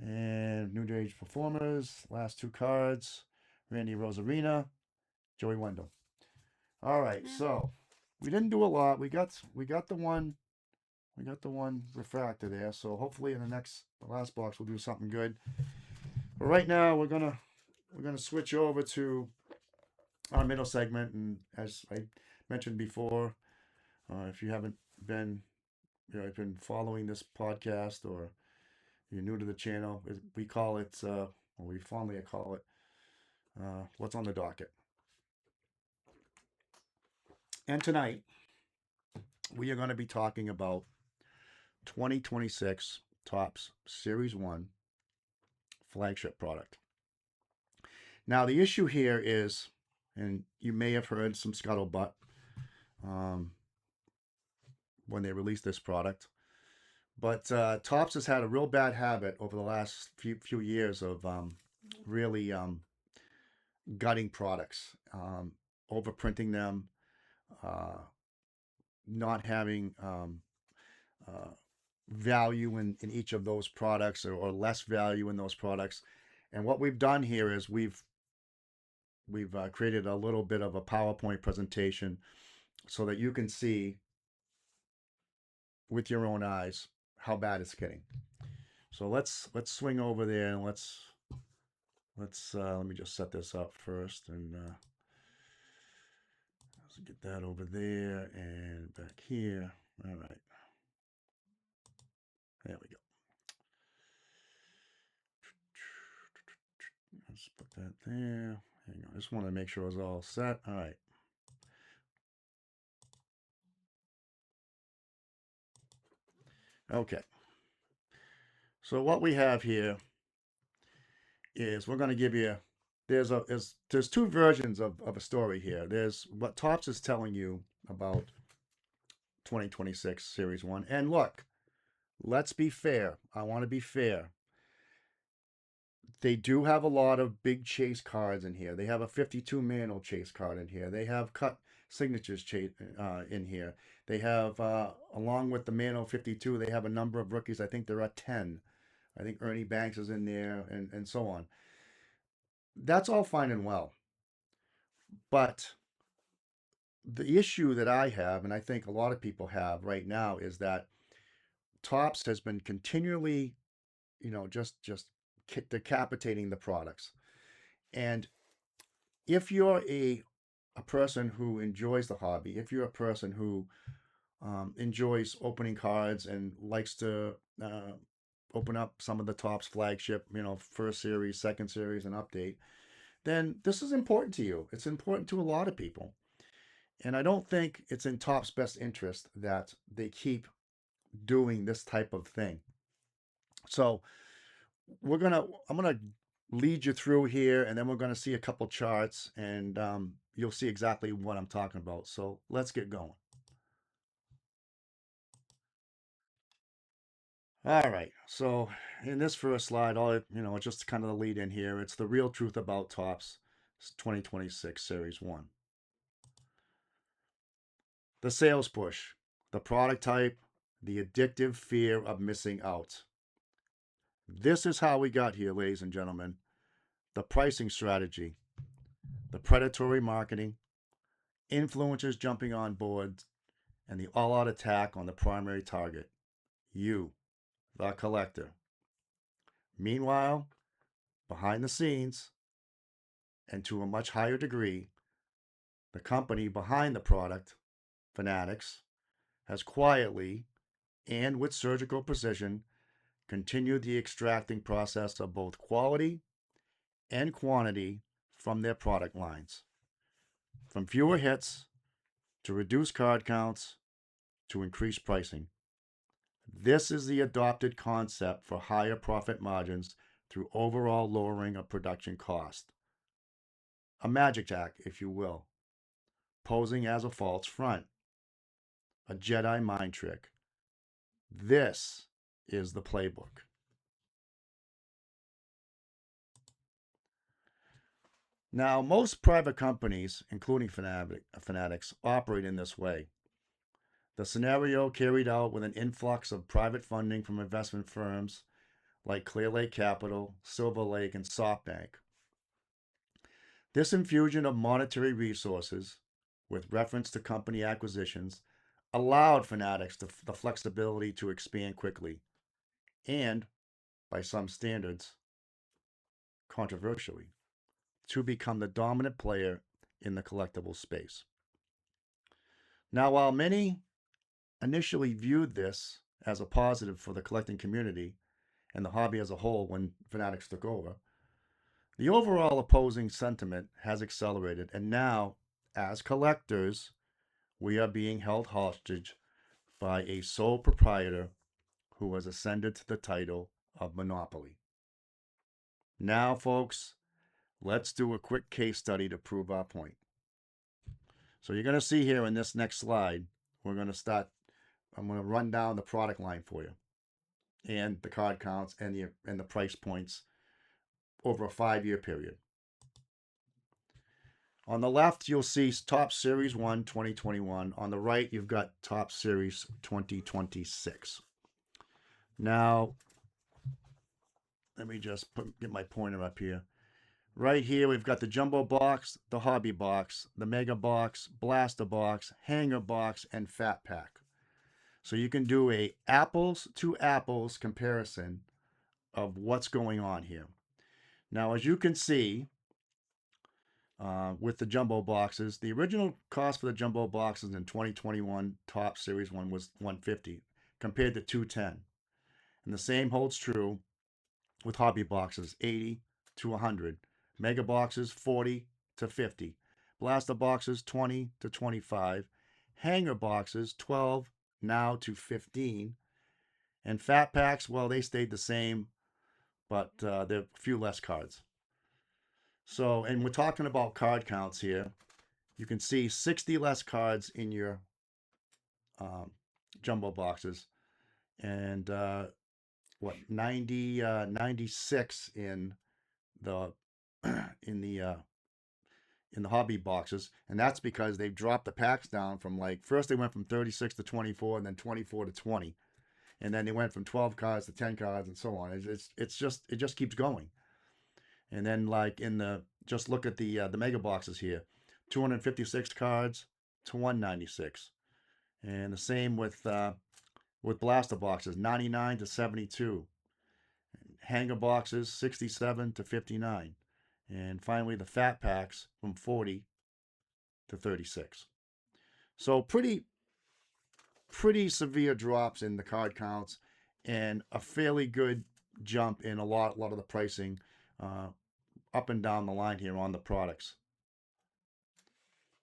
And New Age Performers, last 2 cards. Randy Rosarina, Joey Wendell. All right, so we didn't do a lot. We got the one refractor there. So hopefully in the last box we'll do something good. But right now we're gonna switch over to our middle segment, and as I mentioned before, if you haven't been following this podcast or you're new to the channel, we call it, or we fondly call it, what's on the docket. And tonight we are going to be talking about 2026 Topps Series 1 flagship product. Now the issue here is, and you may have heard some scuttlebutt when they released this product, but Topps has had a real bad habit over the last few years of really gutting products, overprinting them, not having value in each of those products, or less value in those products. And what we've done here is we've created a little bit of a PowerPoint presentation so that you can see with your own eyes how bad it's getting. So let's swing over there, and let's let me just set this up first, and let's get that over there and back here. All right, there we go. Let's put that there. Hang on, I just want to make sure it was all set. All right. Okay. So what we have here is we're going to give you there's two versions of a story here. There's what Topps is telling you about 2026 Series 1. And look, let's be fair. I want to be fair. They do have a lot of big chase cards in here. They have a 52 manual chase card in here. They have cut signatures in here. They have, along with the manual 52, they have a number of rookies. I think there are 10. I think Ernie Banks is in there and so on. That's all fine and well. But the issue that I have, and I think a lot of people have right now, is that Topps has been continually, just decapitating the products. And if you're a person who enjoys the hobby, if you're a person who enjoys opening cards and likes to open up some of the Topps flagship, first series, second series, and update, then this is important to you. It's important to a lot of people. And I don't think it's in Topps' best interest that they keep doing this type of thing. So I'm gonna lead you through here, and then we're gonna see a couple charts, and you'll see exactly what I'm talking about. So let's get going. All right. So in this first slide, just kind of the lead in here. It's the real truth about Topps 2026 Series 1. The sales push, the product type, the addictive fear of missing out. This is how we got here, ladies and gentlemen. The pricing strategy, the predatory marketing, influencers jumping on board, and the all out attack on the primary target, you, the collector. Meanwhile, behind the scenes, and to a much higher degree, the company behind the product, Fanatics, has quietly and with surgical precision continued the extracting process of both quality and quantity from their product lines. From fewer hits to reduced card counts to increased pricing. This is the adopted concept for higher profit margins through overall lowering of production cost. A magic jack, if you will, posing as a false front, a Jedi mind trick. This is the playbook. Now, most private companies, including Fanatics, operate in this way. The scenario carried out with an influx of private funding from investment firms like Clear Lake Capital, Silver Lake, and SoftBank. This infusion of monetary resources, with reference to company acquisitions, allowed Fanatics the flexibility to expand quickly and, by some standards, controversially, to become the dominant player in the collectible space. Now, while many initially viewed this as a positive for the collecting community and the hobby as a whole when Fanatics took over, the overall opposing sentiment has accelerated, and now, as collectors, we are being held hostage by a sole proprietor who has ascended to the title of monopoly. Now, folks, let's do a quick case study to prove our point. So you're going to see here in this next slide, I'm going to run down the product line for you and the card counts and the price points over a 5-year period. On the left, you'll see Topps Series 1 2021. On the right, you've got Topps Series 2026. Now, let me just get my pointer up here. Right here, we've got the jumbo box, the hobby box, the mega box, blaster box, hanger box, and fat pack. So you can do a apples to apples comparison of what's going on here. Now, as you can see, with the jumbo boxes, the original cost for the jumbo boxes in 2021 Topps Series 1 was $150 compared to $210. And the same holds true with hobby boxes, $80 to $100. Mega boxes, $40 to $50. Blaster boxes, $20 to $25. Hanger boxes, $12 now to $15. And fat packs, well, they stayed the same, but there are a few less cards. So, and we're talking about card counts here. You can see 60 less cards in your um, jumbo boxes, and what 96 in the in the uh, in the hobby boxes, and that's because they've dropped the packs down from, like, first they went from 36 to 24, and then 24 to 20, and then they went from 12 cards to 10 cards, and so on. It just keeps going. And then, like, in the just look at the mega boxes here, 256 cards to 196, and the same with blaster boxes, 99 to 72, hanger boxes 67 to 59, and finally the fat packs from 40 to 36. So pretty severe drops in the card counts, and a fairly good jump in a lot of the pricing uh, up and down the line here on the products.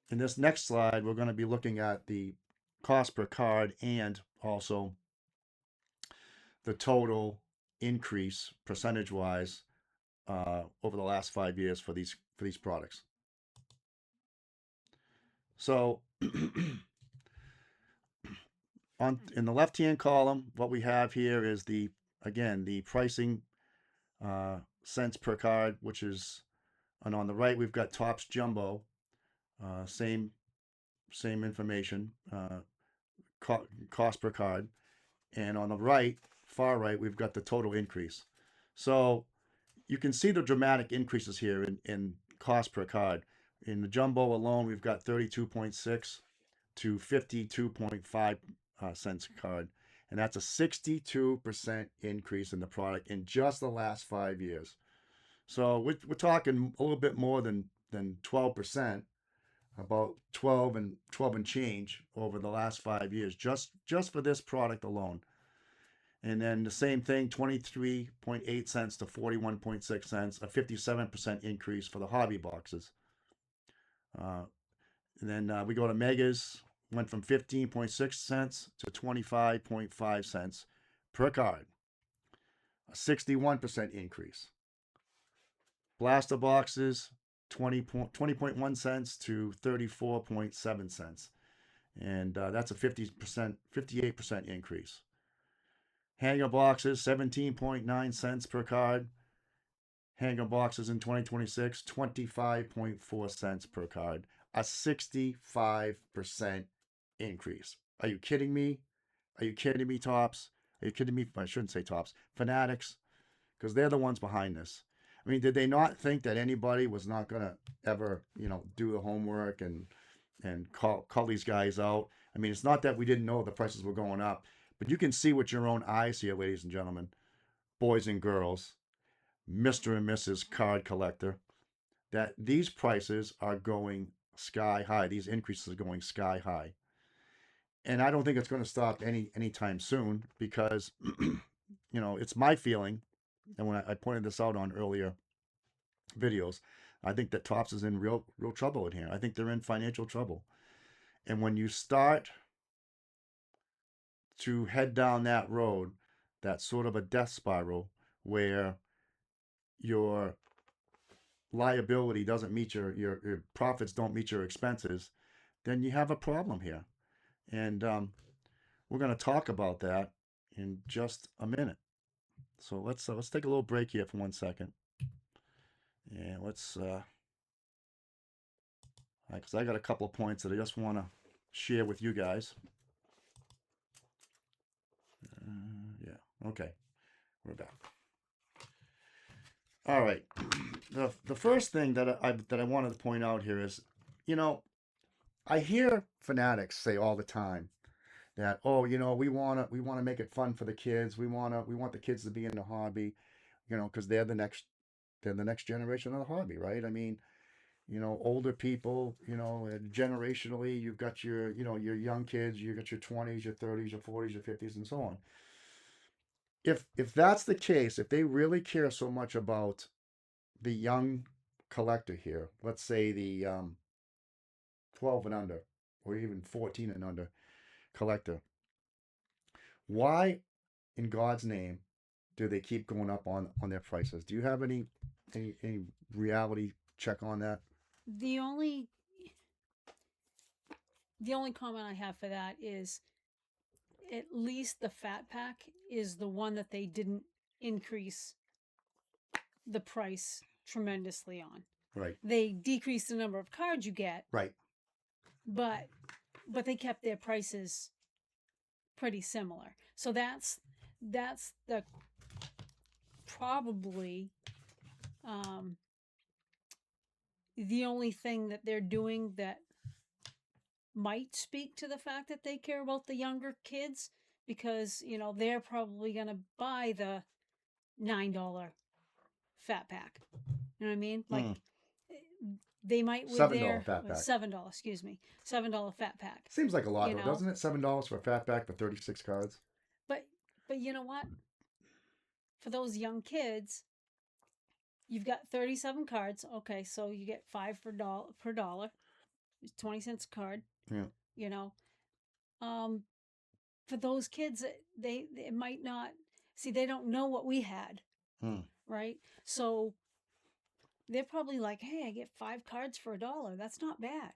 In this next slide, we're going to be looking at the cost per card and also the total increase percentage wise over the last 5 years for these products. So on in the left hand column, what we have here is the pricing cents per card, which is, and on the right we've got Topps Jumbo, same information, cost per card, and on the right, far right, we've got the total increase. So you can see the dramatic increases here in cost per card. In the jumbo alone, we've got 32.6 to 52.5 cents a card, and that's a 62% increase in the product in just the last 5 years. So we're talking a little bit more than 12%, about 12 and change over the last 5 years, just for this product alone. And then the same thing, 23.8 cents to 41.6 cents, a 57% increase for the hobby boxes. And then we go to megas, went from 15.6 cents to 25.5 cents per card, a 61% increase. Blaster boxes, 20.1 cents to 34.7 cents. And that's a 58% increase. Hanger boxes, 17.9 cents per card. Hanger boxes in 2026, 25.4 cents per card. A 65% increase. Are you kidding me? Are you kidding me, Topps? Are you kidding me? I shouldn't say Topps. Fanatics, because they're the ones behind this. I mean, did they not think that anybody was not going to ever, do the homework and call these guys out? I mean, it's not that we didn't know the prices were going up, but you can see with your own eyes here, ladies and gentlemen, boys and girls, Mr. and Mrs. Card Collector, that these prices are going sky high. These increases are going sky high. And I don't think it's going to stop anytime soon, because it's my feeling, and when I pointed this out on earlier videos, I think that Topps is in real trouble in here. I think they're in financial trouble. And when you start to head down that road, that's sort of a death spiral, where your liability doesn't meet your profits don't meet your expenses, then you have a problem here. And we're going to talk about that in just a minute. So let's take a little break here for 1 second, and let's because I got a couple of points that I just want to share with you guys. Yeah, okay, we're back. All right, the first thing that I wanted to point out here is, I hear fanatics say all the time that, oh, we want to make it fun for the kids. We want the kids to be in the hobby, because they're the next generation of the hobby, right? I mean, older people, generationally, you've got your young kids, you got your 20s, your 30s, your 40s, your 50s, and so on. If that's the case, if they really care so much about the young collector here, let's say the 12 and under, or even 14 and under collector, why in God's name do they keep going up on their prices? Do you have any reality check on that? The only comment I have for that is at least the fat pack is the one that they didn't increase the price tremendously on. Right. They decreased the number of cards you get, Right. but they kept their prices pretty similar. So that's the probably the only thing that they're doing that might speak to the fact that they care about the younger kids, because they're probably going to buy the $9 fat pack. You know what I mean? Like they might with $7 their fat pack. $7, excuse me, $7 fat pack. Seems like a lot, though, doesn't it? $7 for a fat pack for 36 cards. But you know what? For those young kids, you've got 37 cards. Okay, so you get 5 per dollar. It's 20 cents a card. Yeah. You know, for those kids, they might not see. They don't know what we had, right? So they're probably like, "Hey, I get 5 cards for $1. That's not bad."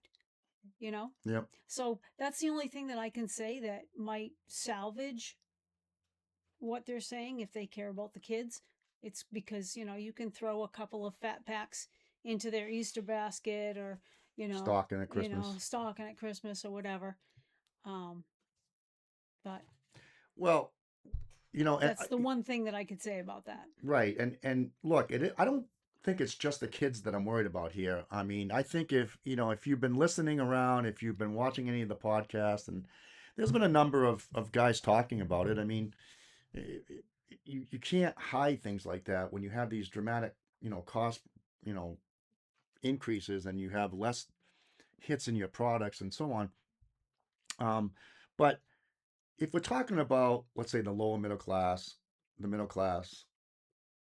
Yep. So that's the only thing that I can say that might salvage what they're saying if they care about the kids. It's because you can throw a couple of fat packs into their Easter basket, or Stocking at Christmas. Stocking at Christmas or whatever. But well, that's the one thing that I could say about that. Right. And look, I don't think it's just the kids that I'm worried about here. I mean, I think if you've been listening around, if you've been watching any of the podcasts, and there's been a number of guys talking about it. I mean, you can't hide things like that when you have these dramatic, cost, increases, and you have less hits in your products and so on. But if we're talking about, let's say, the lower middle class, the middle class,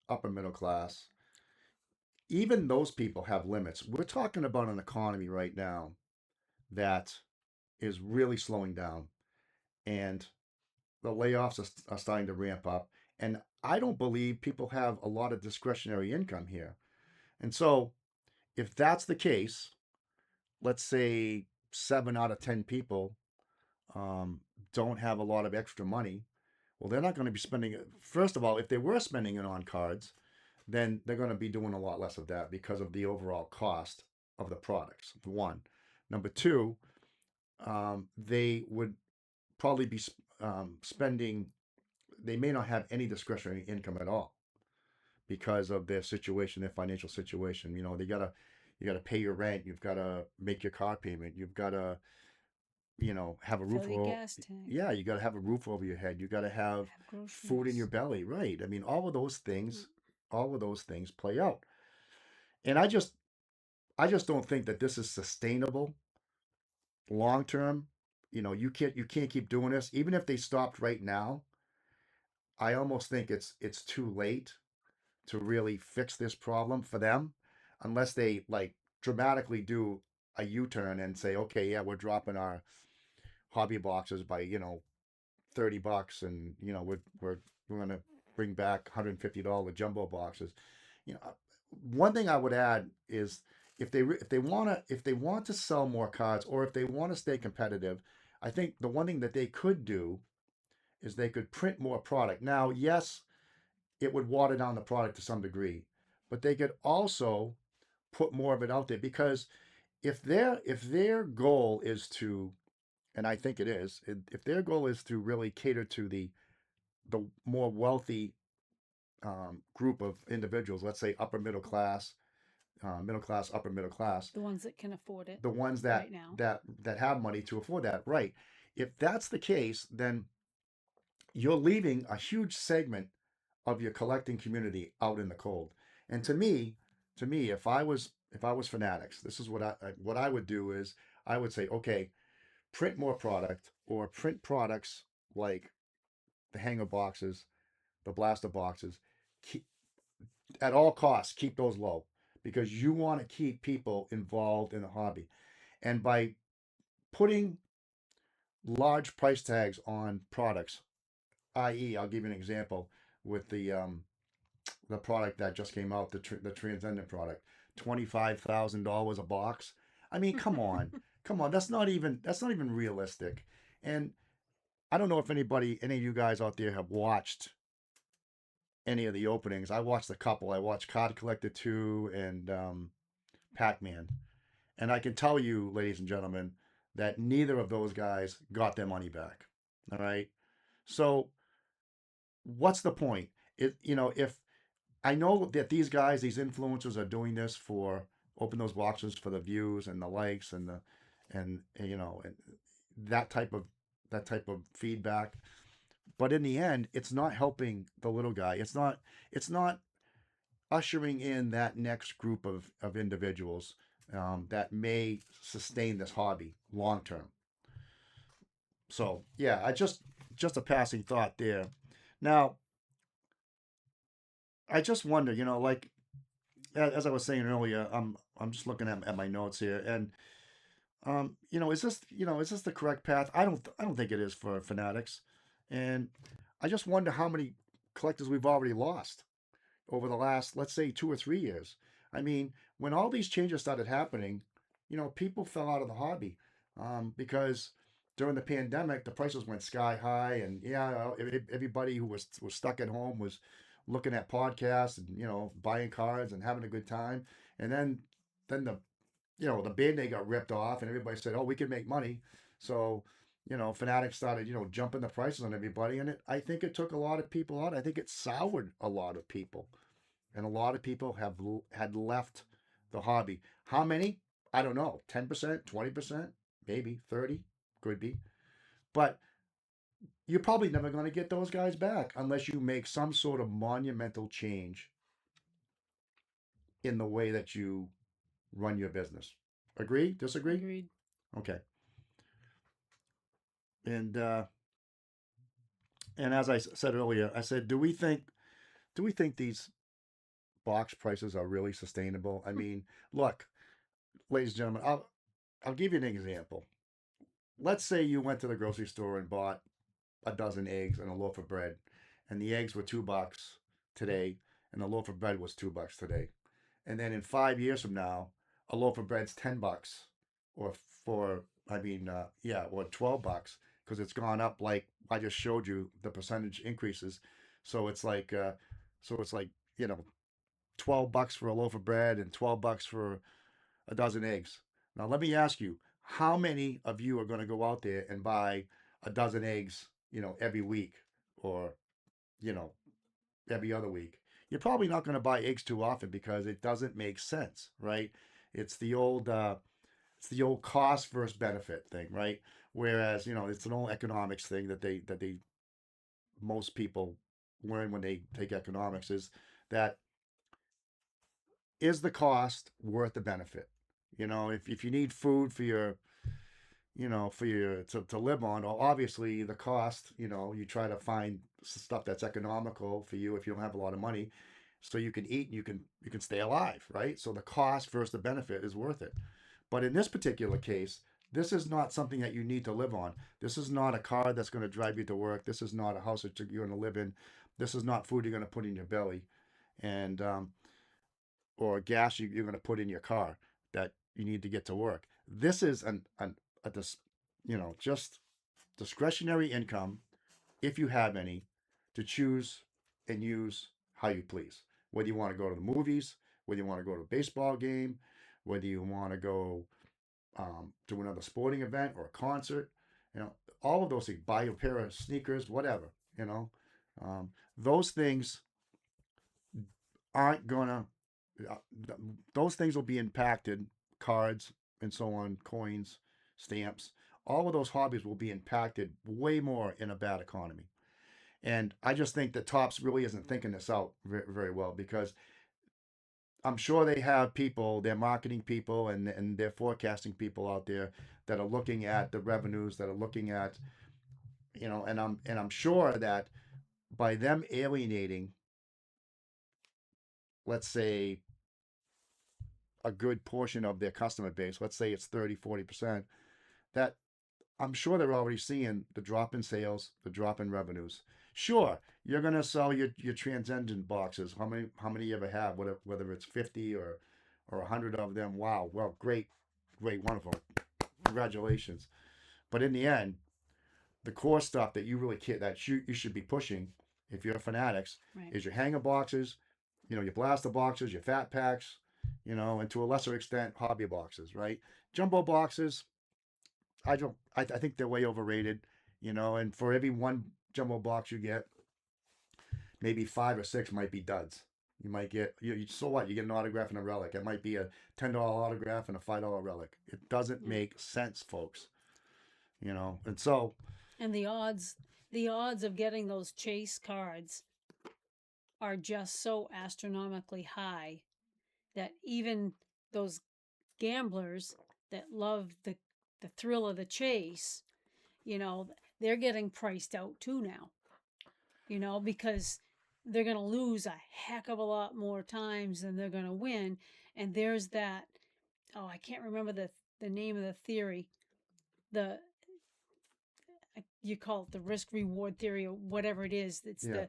upper middle class, even those people have limits. We're talking about an economy right now that is really slowing down, and the layoffs are starting to ramp up. And I don't believe people have a lot of discretionary income here. And so, if that's the case, let's say 7 out of 10 people don't have a lot of extra money. Well, they're not going to be spending it. First of all, if they were spending it on cards, then they're going to be doing a lot less of that because of the overall cost of the products. One. Number two, they would probably be spending. They may not have any discretionary income at all because of their situation, their financial situation. You gotta pay your rent. You've got to make your car payment. You've got to have a roof Fill your over. gas tank. Yeah, you got to have a roof over your head. You got to have food in your belly, right? I mean, all of those things play out. And I just don't think that this is sustainable long term. You can't keep doing this. Even if they stopped right now, I almost think it's too late to really fix this problem for them, unless they like dramatically do a U-turn and say, okay, yeah, we're dropping our hobby boxes by $30, and we're gonna bring back $150 jumbo boxes. One thing I would add is, if they want to sell more cards, or if they want to stay competitive, I think the one thing that they could do is they could print more product. Now, yes, it would water down the product to some degree, but they could also put more of it out there, because if their goal is to, and I think it is, if their goal is to really cater to the more wealthy group of individuals, let's say upper middle class, upper middle class, The ones that can afford it the ones that right now. that have money to afford that, right? If that's the case, then you're leaving a huge segment of your collecting community out in the cold. And to me, if I was Fanatics, this is what I would do is, I would say, okay, print more product, or print products like the hanger boxes, the blaster boxes. Keep, at all costs, keep those low, because you want to keep people involved in the hobby. And by putting large price tags on products, i.e., I'll give you an example with the product that just came out, the Transcendent product. $25,000 a box. I mean, come on, come on. That's not even realistic. And I don't know if any of you guys out there have watched any of the openings. I watched a couple. I watched Card Collector 2 and Pac Man. And I can tell you, ladies and gentlemen, that neither of those guys got their money back. All right. So what's the point? If I know that these guys, these influencers, are doing this for open those boxes for the views and the likes and and that type of feedback. But in the end, it's not helping the little guy. It's not ushering in that next group of individuals that may sustain this hobby long term. So yeah, just a passing thought there. Now I just wonder, like as I was saying earlier, I'm just looking at my notes here, and is this the correct path? I don't think it is for fanatics, and I just wonder how many collectors we've already lost over the last, let's say, 2 or 3 years. I mean, when all these changes started happening, people fell out of the hobby because during the pandemic, the prices went sky high, and yeah, everybody who was stuck at home was looking at podcasts and buying cards and having a good time. And then the band-aid got ripped off, and everybody said, "Oh, we can make money." So Fanatics started jumping the prices on everybody, and I think it took a lot of people out. I think it soured a lot of people, and a lot of people had left the hobby. How many? I don't know. 10%, 20%, maybe 30, could be. But you're probably never going to get those guys back unless you make some sort of monumental change in the way that you run your business. Agree? Disagree? Agreed. Okay. And as I said earlier, I said, do we think these box prices are really sustainable? I mean, look, ladies and gentlemen, I'll give you an example. Let's say you went to the grocery store and bought a dozen eggs and a loaf of bread, and the eggs were $2 today, and the loaf of bread was $2 today. And then in 5 years from now, a loaf of bread's $10, or yeah, or $12 because it's gone up like I just showed you the percentage increases. So it's like you know $12 for a loaf of bread and $12 for a dozen eggs. Now, let me ask you, how many of you are going to go out there and buy a dozen eggs, every week or, you know, every other week? You're probably not going to buy eggs too often because it doesn't make sense, right? It's the old, uh, it's the old cost versus benefit thing, right? Whereas, it's an old economics thing that most people learn when they take economics is that is the cost worth the benefit? If you need food for your to live on, well, obviously the cost, you try to find stuff that's economical for you if you don't have a lot of money, so you can eat and you can stay alive, right? So the cost versus the benefit is worth it. But in this particular case, this is not something that you need to live on. This is not a car that's going to drive you to work. This is not a house that you're going to live in. This is not food you're going to put in your belly. And or gas you're going to put in your car that you need to get to work. This is just discretionary income, if you have any, to choose and use how you please. Whether you want to go to the movies, whether you want to go to a baseball game, whether you want to go to another sporting event or a concert, all of those things. Buy a pair of sneakers, whatever. You know, those things aren't gonna uh, those things will be impacted. Cards and so on, coins, stamps, all of those hobbies will be impacted way more in a bad economy. And I just think that Tops really isn't thinking this out very, very well, because I'm sure they have people, their marketing people and their forecasting people out there that are looking at the revenues, that are looking at, and I'm sure that by them alienating, let's say, a good portion of their customer base, let's say it's 30, 40%, that I'm sure they're already seeing the drop in sales, the drop in revenues. Sure, you're gonna sell your transcendent boxes. How many you ever have? Whether it's 50 or or 100 of them, wow, well, great, great, wonderful, congratulations. But in the end, the core stuff that you really care, that you should be pushing, if you're fanatics, Right. is your hanger boxes, your blaster boxes, your fat packs, and to a lesser extent, hobby boxes, right? Jumbo boxes, I don't, I think they're way overrated, and for every one jumbo box you get, maybe 5 or 6 might be duds. You might get, so what? You get an autograph and a relic. It might be a $10 autograph and a $5 relic. It doesn't Yeah. make sense, folks. And so, And the odds of getting those chase cards are just so astronomically high that even those gamblers that love the thrill of the chase, you know, they're getting priced out too now. Because they're going to lose a heck of a lot more times than they're going to win. And there's that, oh, I can't remember the name of the theory. The You call it the risk reward theory or whatever it is. It's yeah,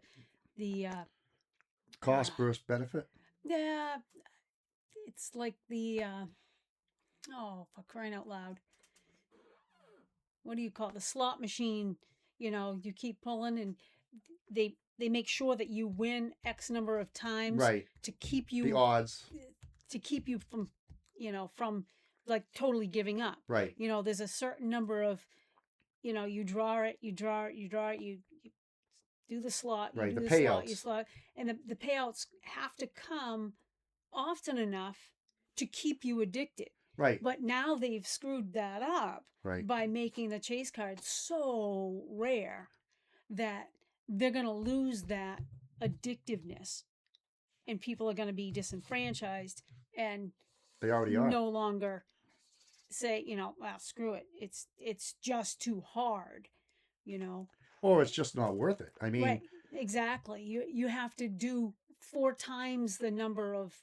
the uh, cost versus benefit. yeah, it's like the oh, for crying out loud, what do you call it? The slot machine. You keep pulling, and they make sure that you win X number of times Right. to keep The you odds. from like totally giving up. Right. There's a certain number of, you draw it, you draw it, you draw it, you do the slot, you Right. do The the slot, you payouts. slot, and the payouts have to come often enough to keep you addicted. Right. But now they've screwed that up Right. by making the chase cards so rare that they're going to lose that addictiveness, and people are going to be disenfranchised and They already are. no longer say, well, screw it. It's just too hard, you know. Or it's just not worth it. I mean, Right, exactly. You have to do 4 times the number of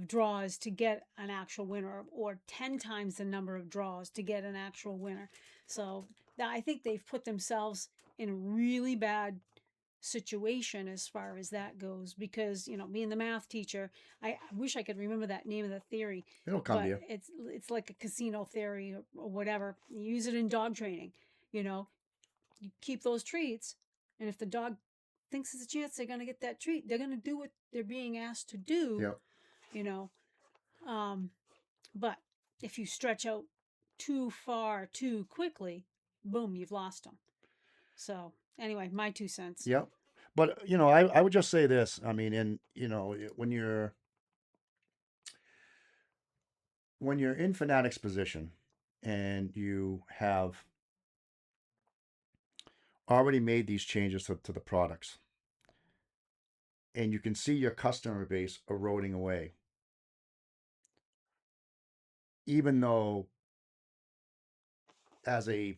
draws to get an actual winner, or 10 times the number of draws to get an actual winner. So I think they've put themselves in a really bad situation as far as that goes, because being the math teacher, I wish I could remember that name of the theory, it'll come to but you. it's like a casino theory, or whatever. You use it in dog training. You keep those treats, and if the dog thinks there's a chance they're going to get that treat, they're going to do what they're being asked to do. Yep. you know but if you stretch out too far too quickly, boom, you've lost them. So anyway, my 2 cents. Yep. But I would just say this. I mean, when you're in Fanatics position and you have already made these changes to the products, and you can see your customer base eroding away, even though as a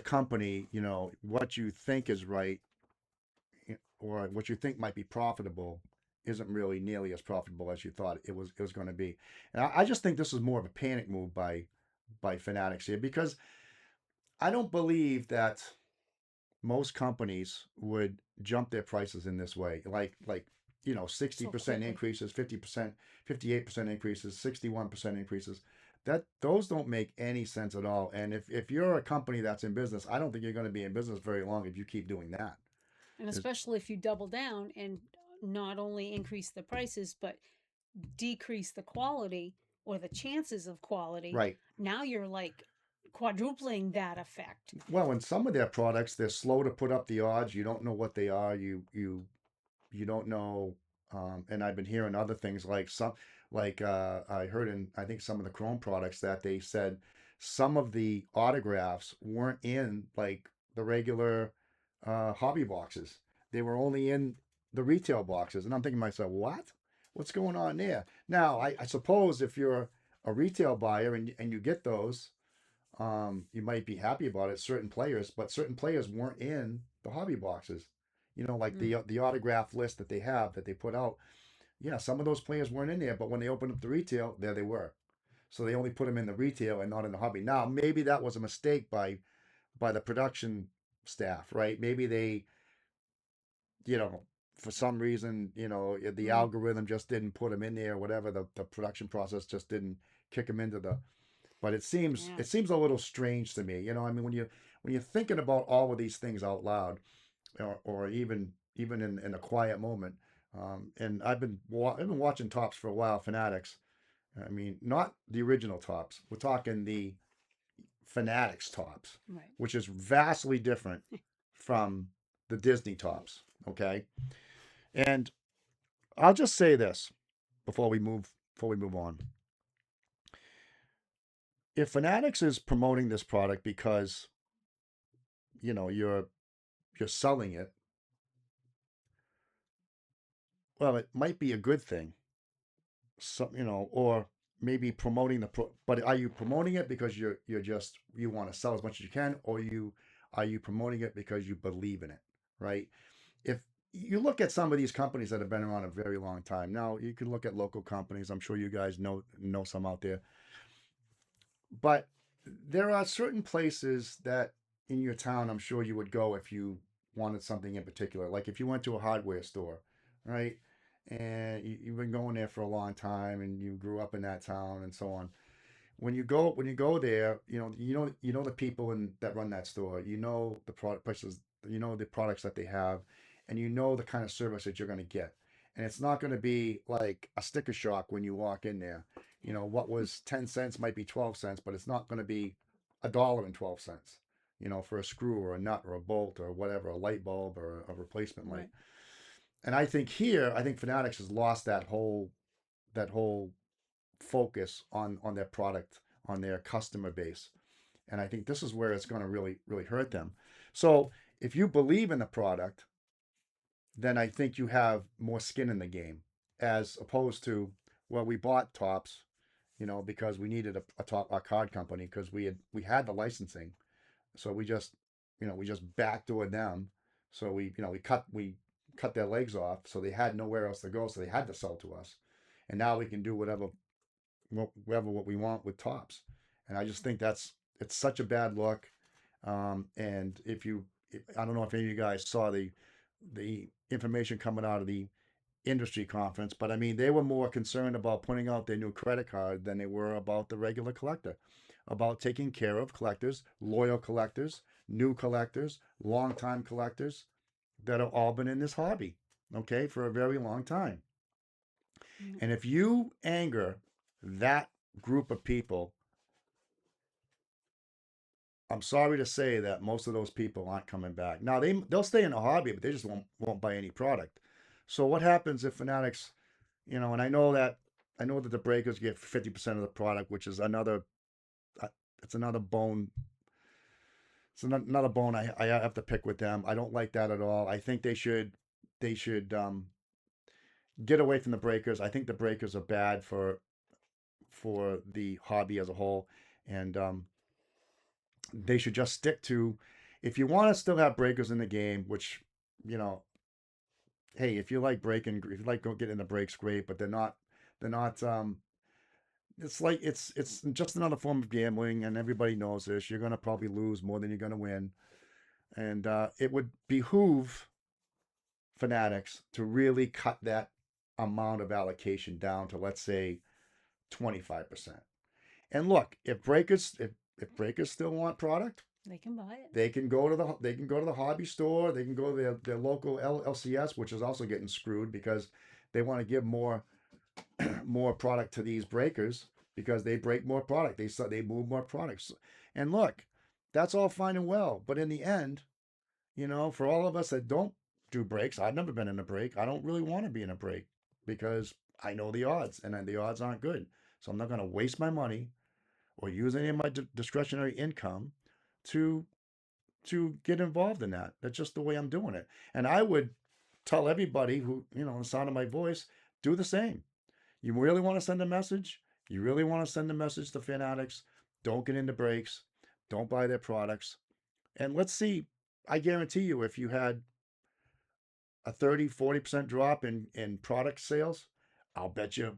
company, what you think is right, or what you think might be profitable isn't really nearly as profitable as you thought it was going to be. And I just think this is more of a panic move by Fanatics here, because I don't believe that most companies would jump their prices in this way, like 60% quickly. increases, 50%, 58% increases, 61% increases. That those don't make any sense at all. And if you're a company that's in business, I don't think you're going to be in business very long if you keep doing that. And Is especially if you double down and not only increase the prices but decrease the quality or the chances of quality. right. Now you're like quadrupling that effect. Well, in some of their products, they're slow to put up the odds. You don't know what they are. You don't know. And I've been hearing other things I heard in, I think, some of the Chrome products, that they said some of the autographs weren't in like the regular hobby boxes. They were only in the retail boxes. And I'm thinking to myself, what? What's going on there? Now, I suppose if you're a retail buyer and you get those, you might be happy about it, but certain players weren't in the hobby boxes. Like Mm. the autograph list that they have, that they put out. Yeah, some of those players weren't in there, but when they opened up the retail, there they were. So they only put them in the retail and not in the hobby. Now, maybe that was a mistake by the production staff, right? Maybe they, for some reason, the Mm. algorithm just didn't put them in there, whatever the production process just didn't kick them into the. But Yeah. it seems a little strange to me. I mean, when you're thinking about all of these things out loud, or even in a quiet moment, and I've been watching Tops for a while, Fanatics. I mean, not the original Tops. We're talking the Fanatics Tops, Right. which is vastly different from the Disney Tops. Okay, and I'll just say this before we move on. If Fanatics is promoting this product because you're selling it, well, it might be a good thing. Or maybe promoting but are you promoting it because you want to sell as much as you can, or are you promoting it because you believe in it, right? If you look at some of these companies that have been around a very long time, now you can look at local companies. I'm sure you guys know some out there. But there are certain places that in your town, I'm sure you would go if you wanted something in particular. Like if you went to a hardware store, right? And you've been going there for a long time and you grew up in that town and so on. When you go there, you know the people that run that store. You know the product prices, you know the products that they have, and you know the kind of service that you're going to get. And it's not going to be like a sticker shock when you walk in there. What was 10 cents might be 12 cents, but it's not going to be $1.12, for a screw or a nut or a bolt or whatever, a light bulb or a replacement light. Right. And I think Fanatics has lost that whole focus on their product, on their customer base. And I think this is where it's going to really, really hurt them. So if you believe in the product, then I think you have more skin in the game, as opposed to, well, we bought Tops, because we needed a card company because we had the licensing, so we just backdoored them, so we cut their legs off, so they had nowhere else to go, so they had to sell to us, and now we can do whatever what we want with Tops, and I just think it's such a bad look. And I don't know if any of you guys saw the information coming out of the industry conference, but I mean, they were more concerned about putting out their new credit card than they were about the regular collector, about taking care of collectors, loyal collectors, new collectors, longtime collectors that have all been in this hobby, okay, for a very long time. Yeah. And if you anger that group of people, I'm sorry to say that most of those people aren't coming back. Now they'll stay in the hobby, but they just won't buy any product. So what happens if Fanatics, and I know that the breakers get 50% of the product, which is uh, it's another bone. It's another bone I have to pick with them. I don't like that at all. I think they should get away from the breakers. I think the breakers are bad for the hobby as a whole, and they should just stick to. If you want to still have breakers in the game, which you know, hey, if you like go get in the breaks, great. But they're not. It's like it's just another form of gambling, and everybody knows this. You're gonna probably lose more than you're gonna win, and it would behoove Fanatics to really cut that amount of allocation down to, let's say, 25%. And look, if breakers still want product, They can buy it. they can go to the hobby store, they can go to their local LCS, which is also getting screwed because they want to give more product to these breakers because they break more product. They move more products. And look, that's all fine and well, but in the end, for all of us that don't do breaks, I've never been in a break. I don't really want to be in a break because I know the odds, and the odds aren't good. So I'm not going to waste my money or use any of my discretionary income to get involved in that. That's just the way I'm doing it. And I would tell everybody who, the sound of my voice, do the same. You really want to send a message? You really want to send a message to Fanatics? Don't get into breaks. Don't buy their products. And let's see, I guarantee you, if you had a 30-40% drop in product sales, I'll bet you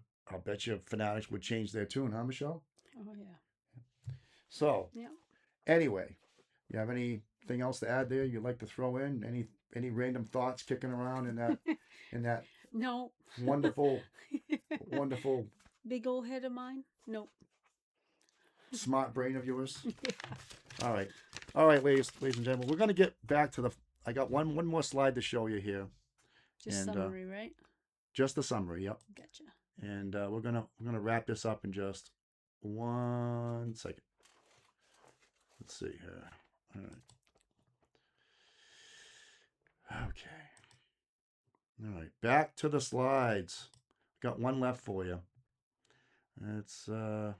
Fanatics would change their tune, huh, Michelle? Oh yeah. So Yeah. anyway, you have anything else to add there you'd like to throw in? any random thoughts kicking around in that No. wonderful, wonderful, Big old head of mine? Nope. smart brain of yours? Yeah. All right, ladies and gentlemen, we're gonna get back to the. I got one more slide to show you here, Just and summary, right? just the summary. Yep. Gotcha. And we're gonna wrap this up in just 1 second. Let's see here. All right. Okay. All right. Back to the slides. Got one left for you. It's show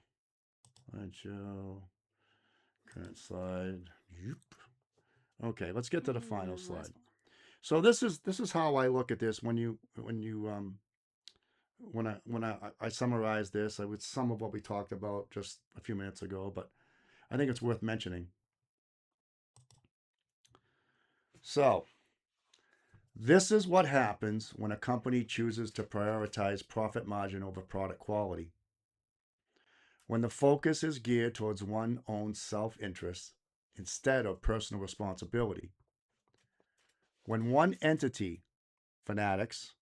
current slide. Yoop. Okay, let's get to the final slide. Last one. So this is how I look at this when I summarize this. I would some of what we talked about just a few minutes ago, but I think it's worth mentioning. So this is what happens when a company chooses to prioritize profit margin over product quality. When the focus is geared towards one's own self-interest instead of personal responsibility. When one entity, Fanatics,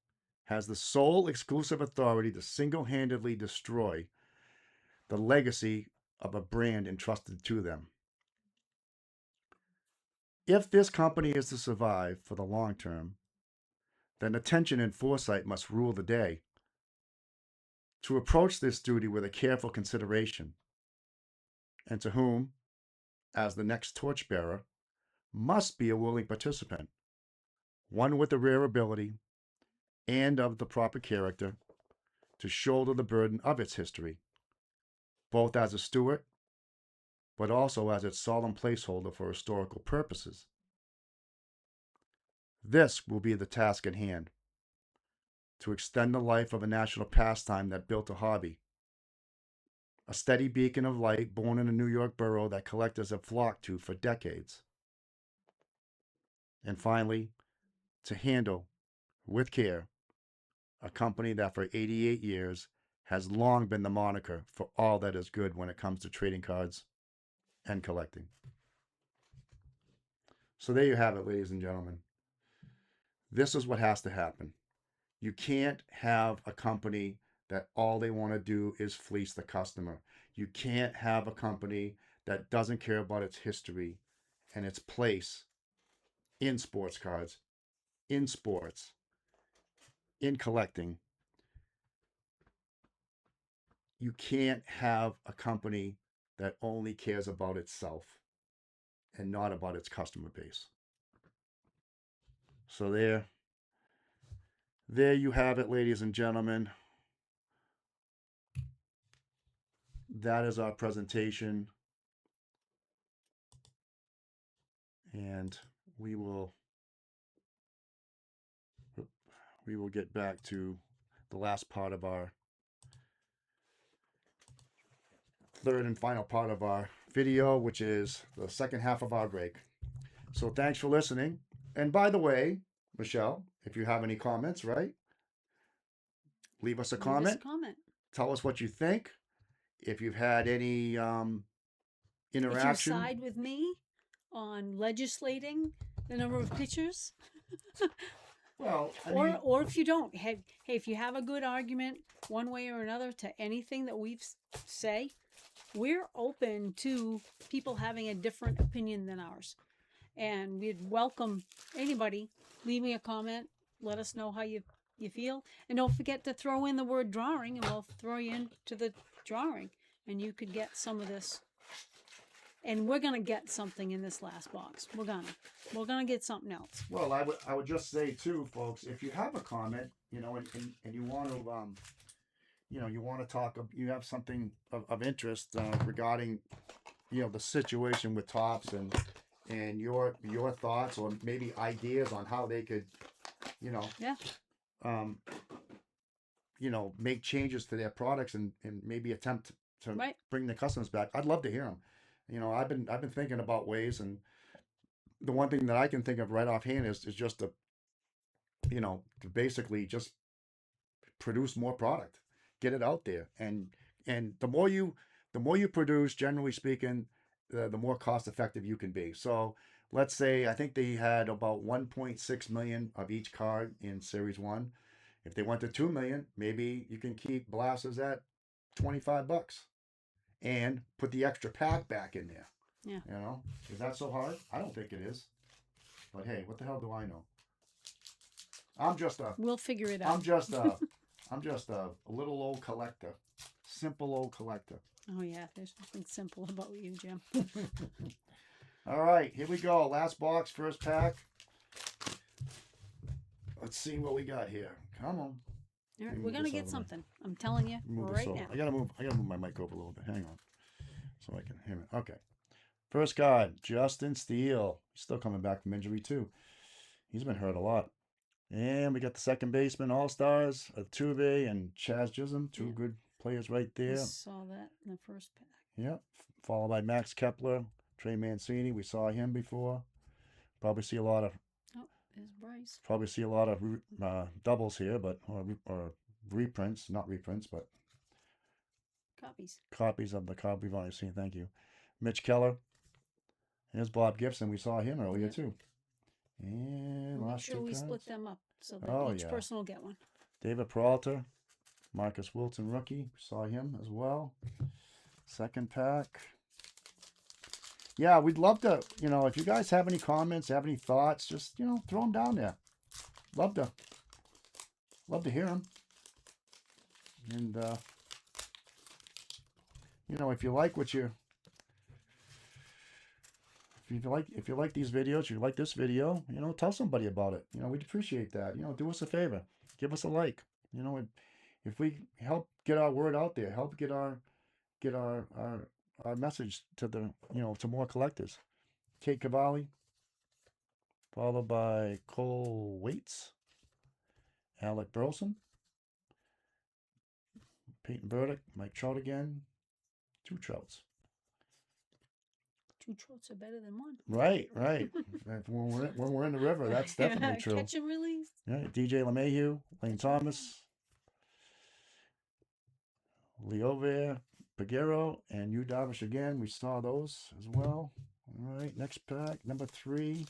has the sole exclusive authority to single-handedly destroy the legacy of a brand entrusted to them. If this company is to survive for the long term, then attention and foresight must rule the day. To approach this duty with a careful consideration, and to whom, as the next torchbearer, must be a willing participant, one with the rare ability and of the proper character to shoulder the burden of its history, both as a steward, but also as its solemn placeholder for historical purposes. This will be the task at hand, to extend the life of a national pastime that built a hobby, a steady beacon of light born in a New York borough that collectors have flocked to for decades. And finally, to handle, with care, a company that for 88 years has long been the moniker for all that is good when it comes to trading cards and collecting. So there you have it, ladies and gentlemen. This is what has to happen. You can't have a company that all they want to do is fleece the customer. You can't have a company that doesn't care about its history and its place in sports cards, in sports, in collecting. You can't have a company that only cares about itself and not about its customer base. So there you have it, ladies and gentlemen. That is our presentation. And we will get back to the last part of our third and final part of our video, which is the second half of our break. So thanks for listening. And by the way, Michelle, if you have any comments, right? Leave us a comment. Tell us what you think. If you've had any interaction. If you side with me on legislating the number of pictures. Well, or if you don't, hey, if you have a good argument one way or another to anything that we say, we're open to people having a different opinion than ours. And we'd welcome anybody leaving a comment. Let us know how you feel. And don't forget to throw in the word drawing, and we'll throw you into the drawing. And you could get some of this. And we're gonna get something in this last box. We're gonna get something else. Well, I would just say too, folks, if you have a comment, and you want to you want to talk, you have something of interest regarding the situation with Tops and your thoughts or maybe ideas on how they could make changes to their products and maybe attempt to bring the customers back. I'd love to hear them. I've been thinking about ways, and the one thing that I can think of right offhand is just to basically just produce more product, get it out there, and the more you produce, generally speaking, the more cost effective you can be. So let's say I think they had about 1.6 million of each card in Series 1. If they went to 2 million, maybe you can keep blasters at $25 and put the extra pack back in there. Yeah. You know, is that so hard? I don't think it is. But hey, what the hell do I know? I'm just a We'll figure it out. I'm just a little old collector. Simple old collector. Oh yeah, there's nothing simple about you, Jim. All right, here we go. Last box, first pack. Let's see what we got here. Come on. All right, Let me we're move gonna this get over. something. I'm telling you Move this right over. now. I gotta move my mic over a little bit. Hang on. So I can hear it. Okay. First card, Justin Steele. He's still coming back from injury too. He's been hurt a lot. And we got the second baseman, All Stars, Altuve and Chaz Chisholm, two Yeah. good players right I there. saw that in the first pack. Yep. Followed by Max Kepler, Trey Mancini. We saw him before. Probably see a lot of Oh, there's Bryce. doubles here, but or reprints, not reprints, but Copies. copies of the card we've already seen. Thank you. Mitch Keller. Here's Bob Gibson. We saw him earlier Yep. too. And We'll make last sure two we cards. split them up so that Oh, each yeah. person will get one. David Peralta, Marcus Wilson rookie. Saw him as well. Second pack. Yeah, we'd love to, if you guys have any comments, have any thoughts, just, throw them down there. Love to hear them. And, if you like if you like these videos, you like this video, tell somebody about it. We'd appreciate that. Do us a favor, give us a like. If we help get our word out there, help get our message to to more collectors. Kate Cavalli, followed by Cole Waits, Alec Burleson, Peyton Burdick, Mike Trout again, two Trouts. Two Trouts are better than one. Right. when we're in the river, that's definitely true. Catch and release. Yeah, DJ LeMahieu, Lane Thomas, Leover, Peguero, and Yu Darvish again. We saw those as well. All right, next pack, number 3.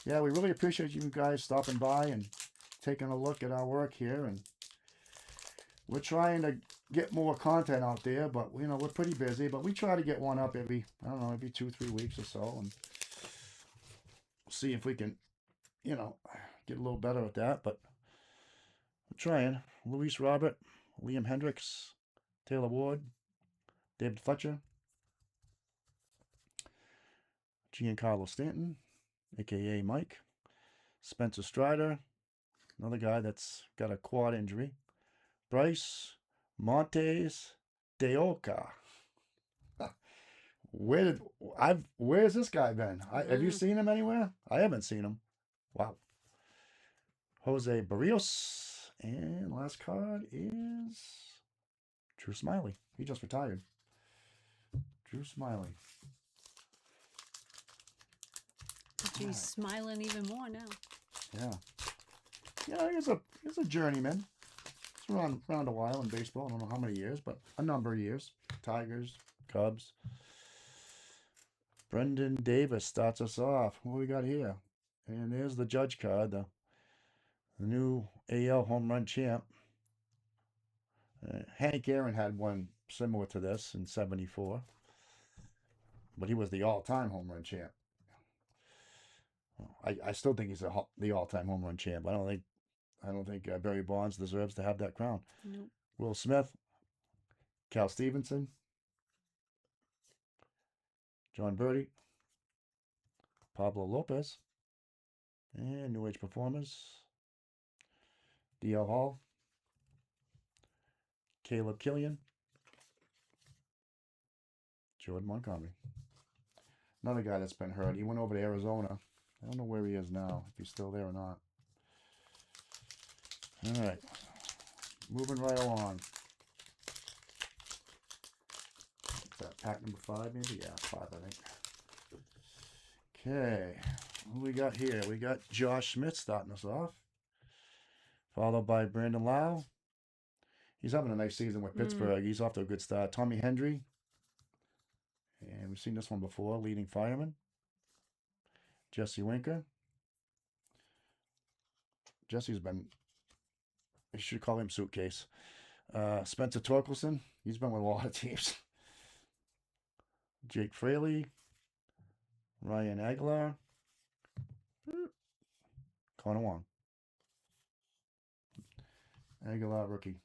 Yeah, we really appreciate you guys stopping by and taking a look at our work here. And we're trying to get more content out there, but we're pretty busy. But we try to get one up every 2-3 weeks or so, and see if we can, get a little better at that. But we're trying. Luis Robert, Liam Hendricks, Taylor Ward, David Fletcher, Giancarlo Stanton, aka Mike, Spencer Strider, another guy that's got a quad injury, Bryce Montes de Oca. Where's this guy been? Have you seen him anywhere? I haven't seen him. Wow. Jose Barrios, and last card is Drew Smiley. He just retired. Drew Smiley. He's smiling even more now. Yeah. Yeah, he's a journeyman. He's around a while in baseball. I don't know how many years, but a number of years. Tigers, Cubs. Brendan Davis starts us off. What we got here? And there's the Judge card, the new AL home run champ. Hank Aaron had one similar to this in '74, but he was the all-time home run champ. I still think he's the all-time home run champ. I don't think Barry Bonds deserves to have that crown. Nope. Will Smith, Cal Stevenson, John Birdie, Pablo Lopez, and New Age Performers, D.L. Hall, Caleb Killian, Jordan Montgomery. Another guy that's been hurt. He went over to Arizona. I don't know where he is now, if he's still there or not. All right. Moving right along. What's that, pack number 5 maybe? Yeah, 5 I think. Okay. Who we got here? We got Josh Smith starting us off. Followed by Brandon Lau. He's having a nice season with Pittsburgh. He's off to a good start. Tommy Hendry. And we've seen this one before. Leading fireman. Jesse Winker. Jesse's been, I should call him Suitcase. Spencer Torkelson. He's been with a lot of teams. Jake Fraley. Ryan Aguilar. Connor Wong. Aguilar rookie.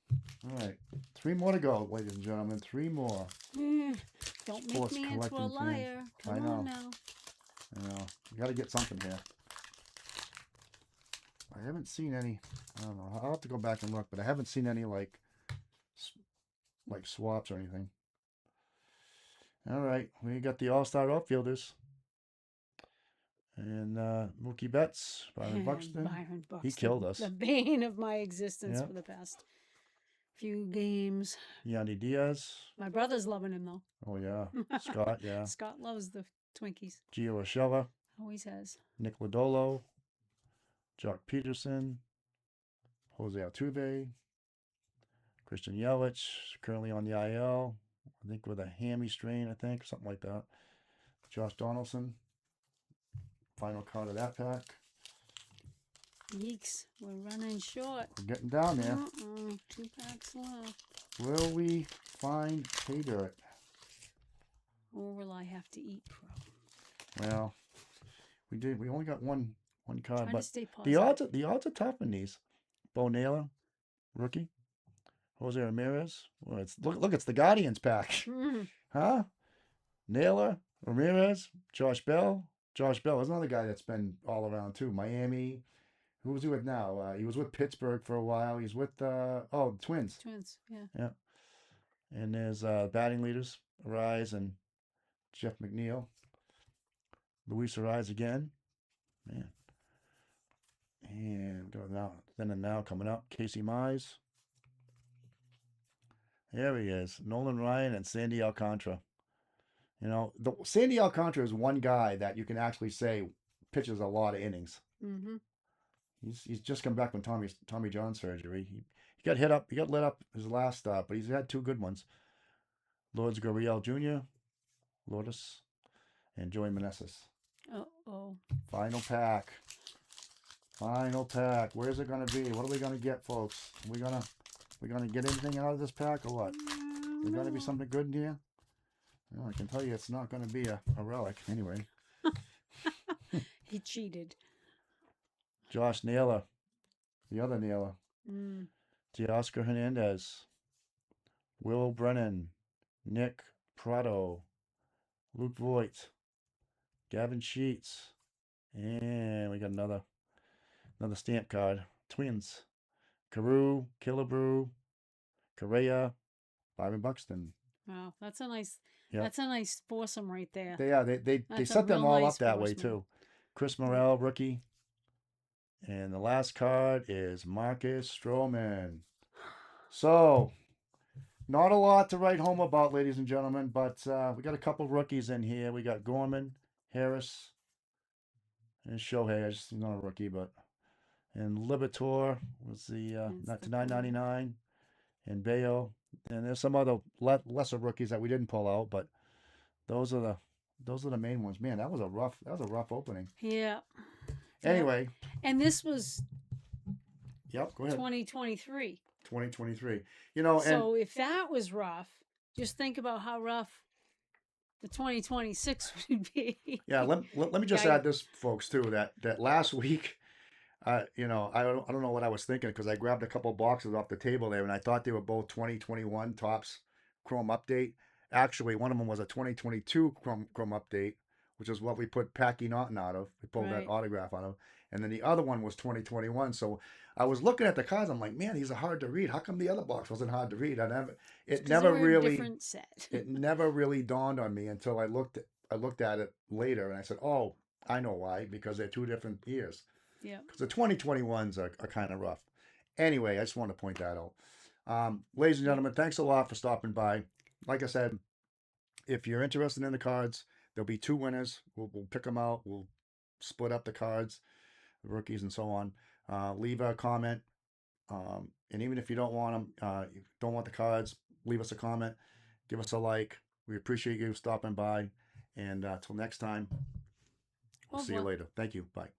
All right. 3 more to go, ladies and gentlemen. 3 more. Don't make Sports me into a collecting fans. liar. I Come know. on now. You know, you got to get something here. I haven't seen any. I don't know. I'll have to go back and look, but I haven't seen any like swaps or anything. All right, we got the All-Star outfielders. And Mookie Betts, Byron Buxton. Byron Buxton. He killed us. The bane of my existence Yep. for the past few games. Yandy Diaz. My brother's loving him though. Oh yeah. Scott, yeah. Scott loves the Twinkies. Gio Urshela. Always has. Nick Lodolo. Jock Peterson. Jose Altuve. Christian Yelich, currently on the IL. I think with a hammy strain, or something like that. Josh Donaldson. Final card of that pack. Yeeks, we're running short. We're getting down there. 2 packs left. Will we find pay dirt? Or will I have to eat crow? Well, we did. We only got one card, Trying to but stay positive. the odds are tough in these. Bo Naylor, rookie. Jose Ramirez. Well, it's the Guardians pack, huh? Naylor, Ramirez, Josh Bell. Josh Bell is another guy that's been all around too. Miami. Who was he with now? He was with Pittsburgh for a while. He's with Twins. Twins, yeah. Yeah. And there's batting leaders, Arise and Jeff McNeil. Luis Arise again. Man. And go now. Then and now coming up. Casey Mize. There he is. Nolan Ryan and Sandy Alcantara. You know, Sandy Alcantara is one guy that you can actually say pitches a lot of innings. Mm-hmm. He's just come back from Tommy John surgery. He got hit up. He got lit up his last start, but he's had 2 good ones. Lourdes Gurriel Jr., Lourdes, and Joey Meneses. Uh-oh. Final pack. Final pack. Where's it gonna be? What are we gonna get, folks? We gonna get anything out of this pack or what? There's gonna be something good in here. Well, I can tell you it's not gonna be a relic anyway. He cheated. Josh Naylor, the other Naylor. Mm. Teoscar Hernandez, Will Brennan, Nick Prado, Luke Voigt, Gavin Sheets, and we got another stamp card. Twins, Carew, Killebrew, Correa, Byron Buxton. Wow, that's a nice. Yep. That's a nice foursome right there. They set them all up that way too. Chris Morel, rookie. And the last card is Marcus Stroman. So, not a lot to write home about, ladies and gentlemen, but we got a couple rookies in here. We got Gorman, Harris, and Shohei. He's not a rookie, but and Libertor was the not to 9.99, and Bayo, and there's some other lesser rookies that we didn't pull out, but those are the main ones. Man, that was a rough opening. Yeah. Anyway. And this was. Yep. Go ahead. 2023. 2023. You know, so if that was rough, just think about how rough the 2026 would be. Yeah. Let me just add this, folks, too. That last week. You know, I don't know what I was thinking because I grabbed a couple boxes off the table there and I thought they were both 2021 Topps Chrome Update. Actually, one of them was a 2022 Chrome Update, which is what we put Packy Naughton out of. We pulled that autograph out of. And then the other one was 2021. So I was looking at the cards. I'm like, man, these are hard to read. How come the other box wasn't hard to read? It never really dawned on me until I looked at it later and I said, oh, I know why, because they're 2 different years. Yeah. Because the 2021s are kind of rough. Anyway, I just wanted to point that out. Ladies and gentlemen, thanks a lot for stopping by. Like I said, if you're interested in the cards, there'll be 2 winners. We'll pick them out. We'll split up the cards, the rookies, and so on. Leave a comment. And even if you don't want them, you don't want the cards, leave us a comment. Give us a like. We appreciate you stopping by, and till next time, we'll Au see you revoir. later. Thank you. Bye.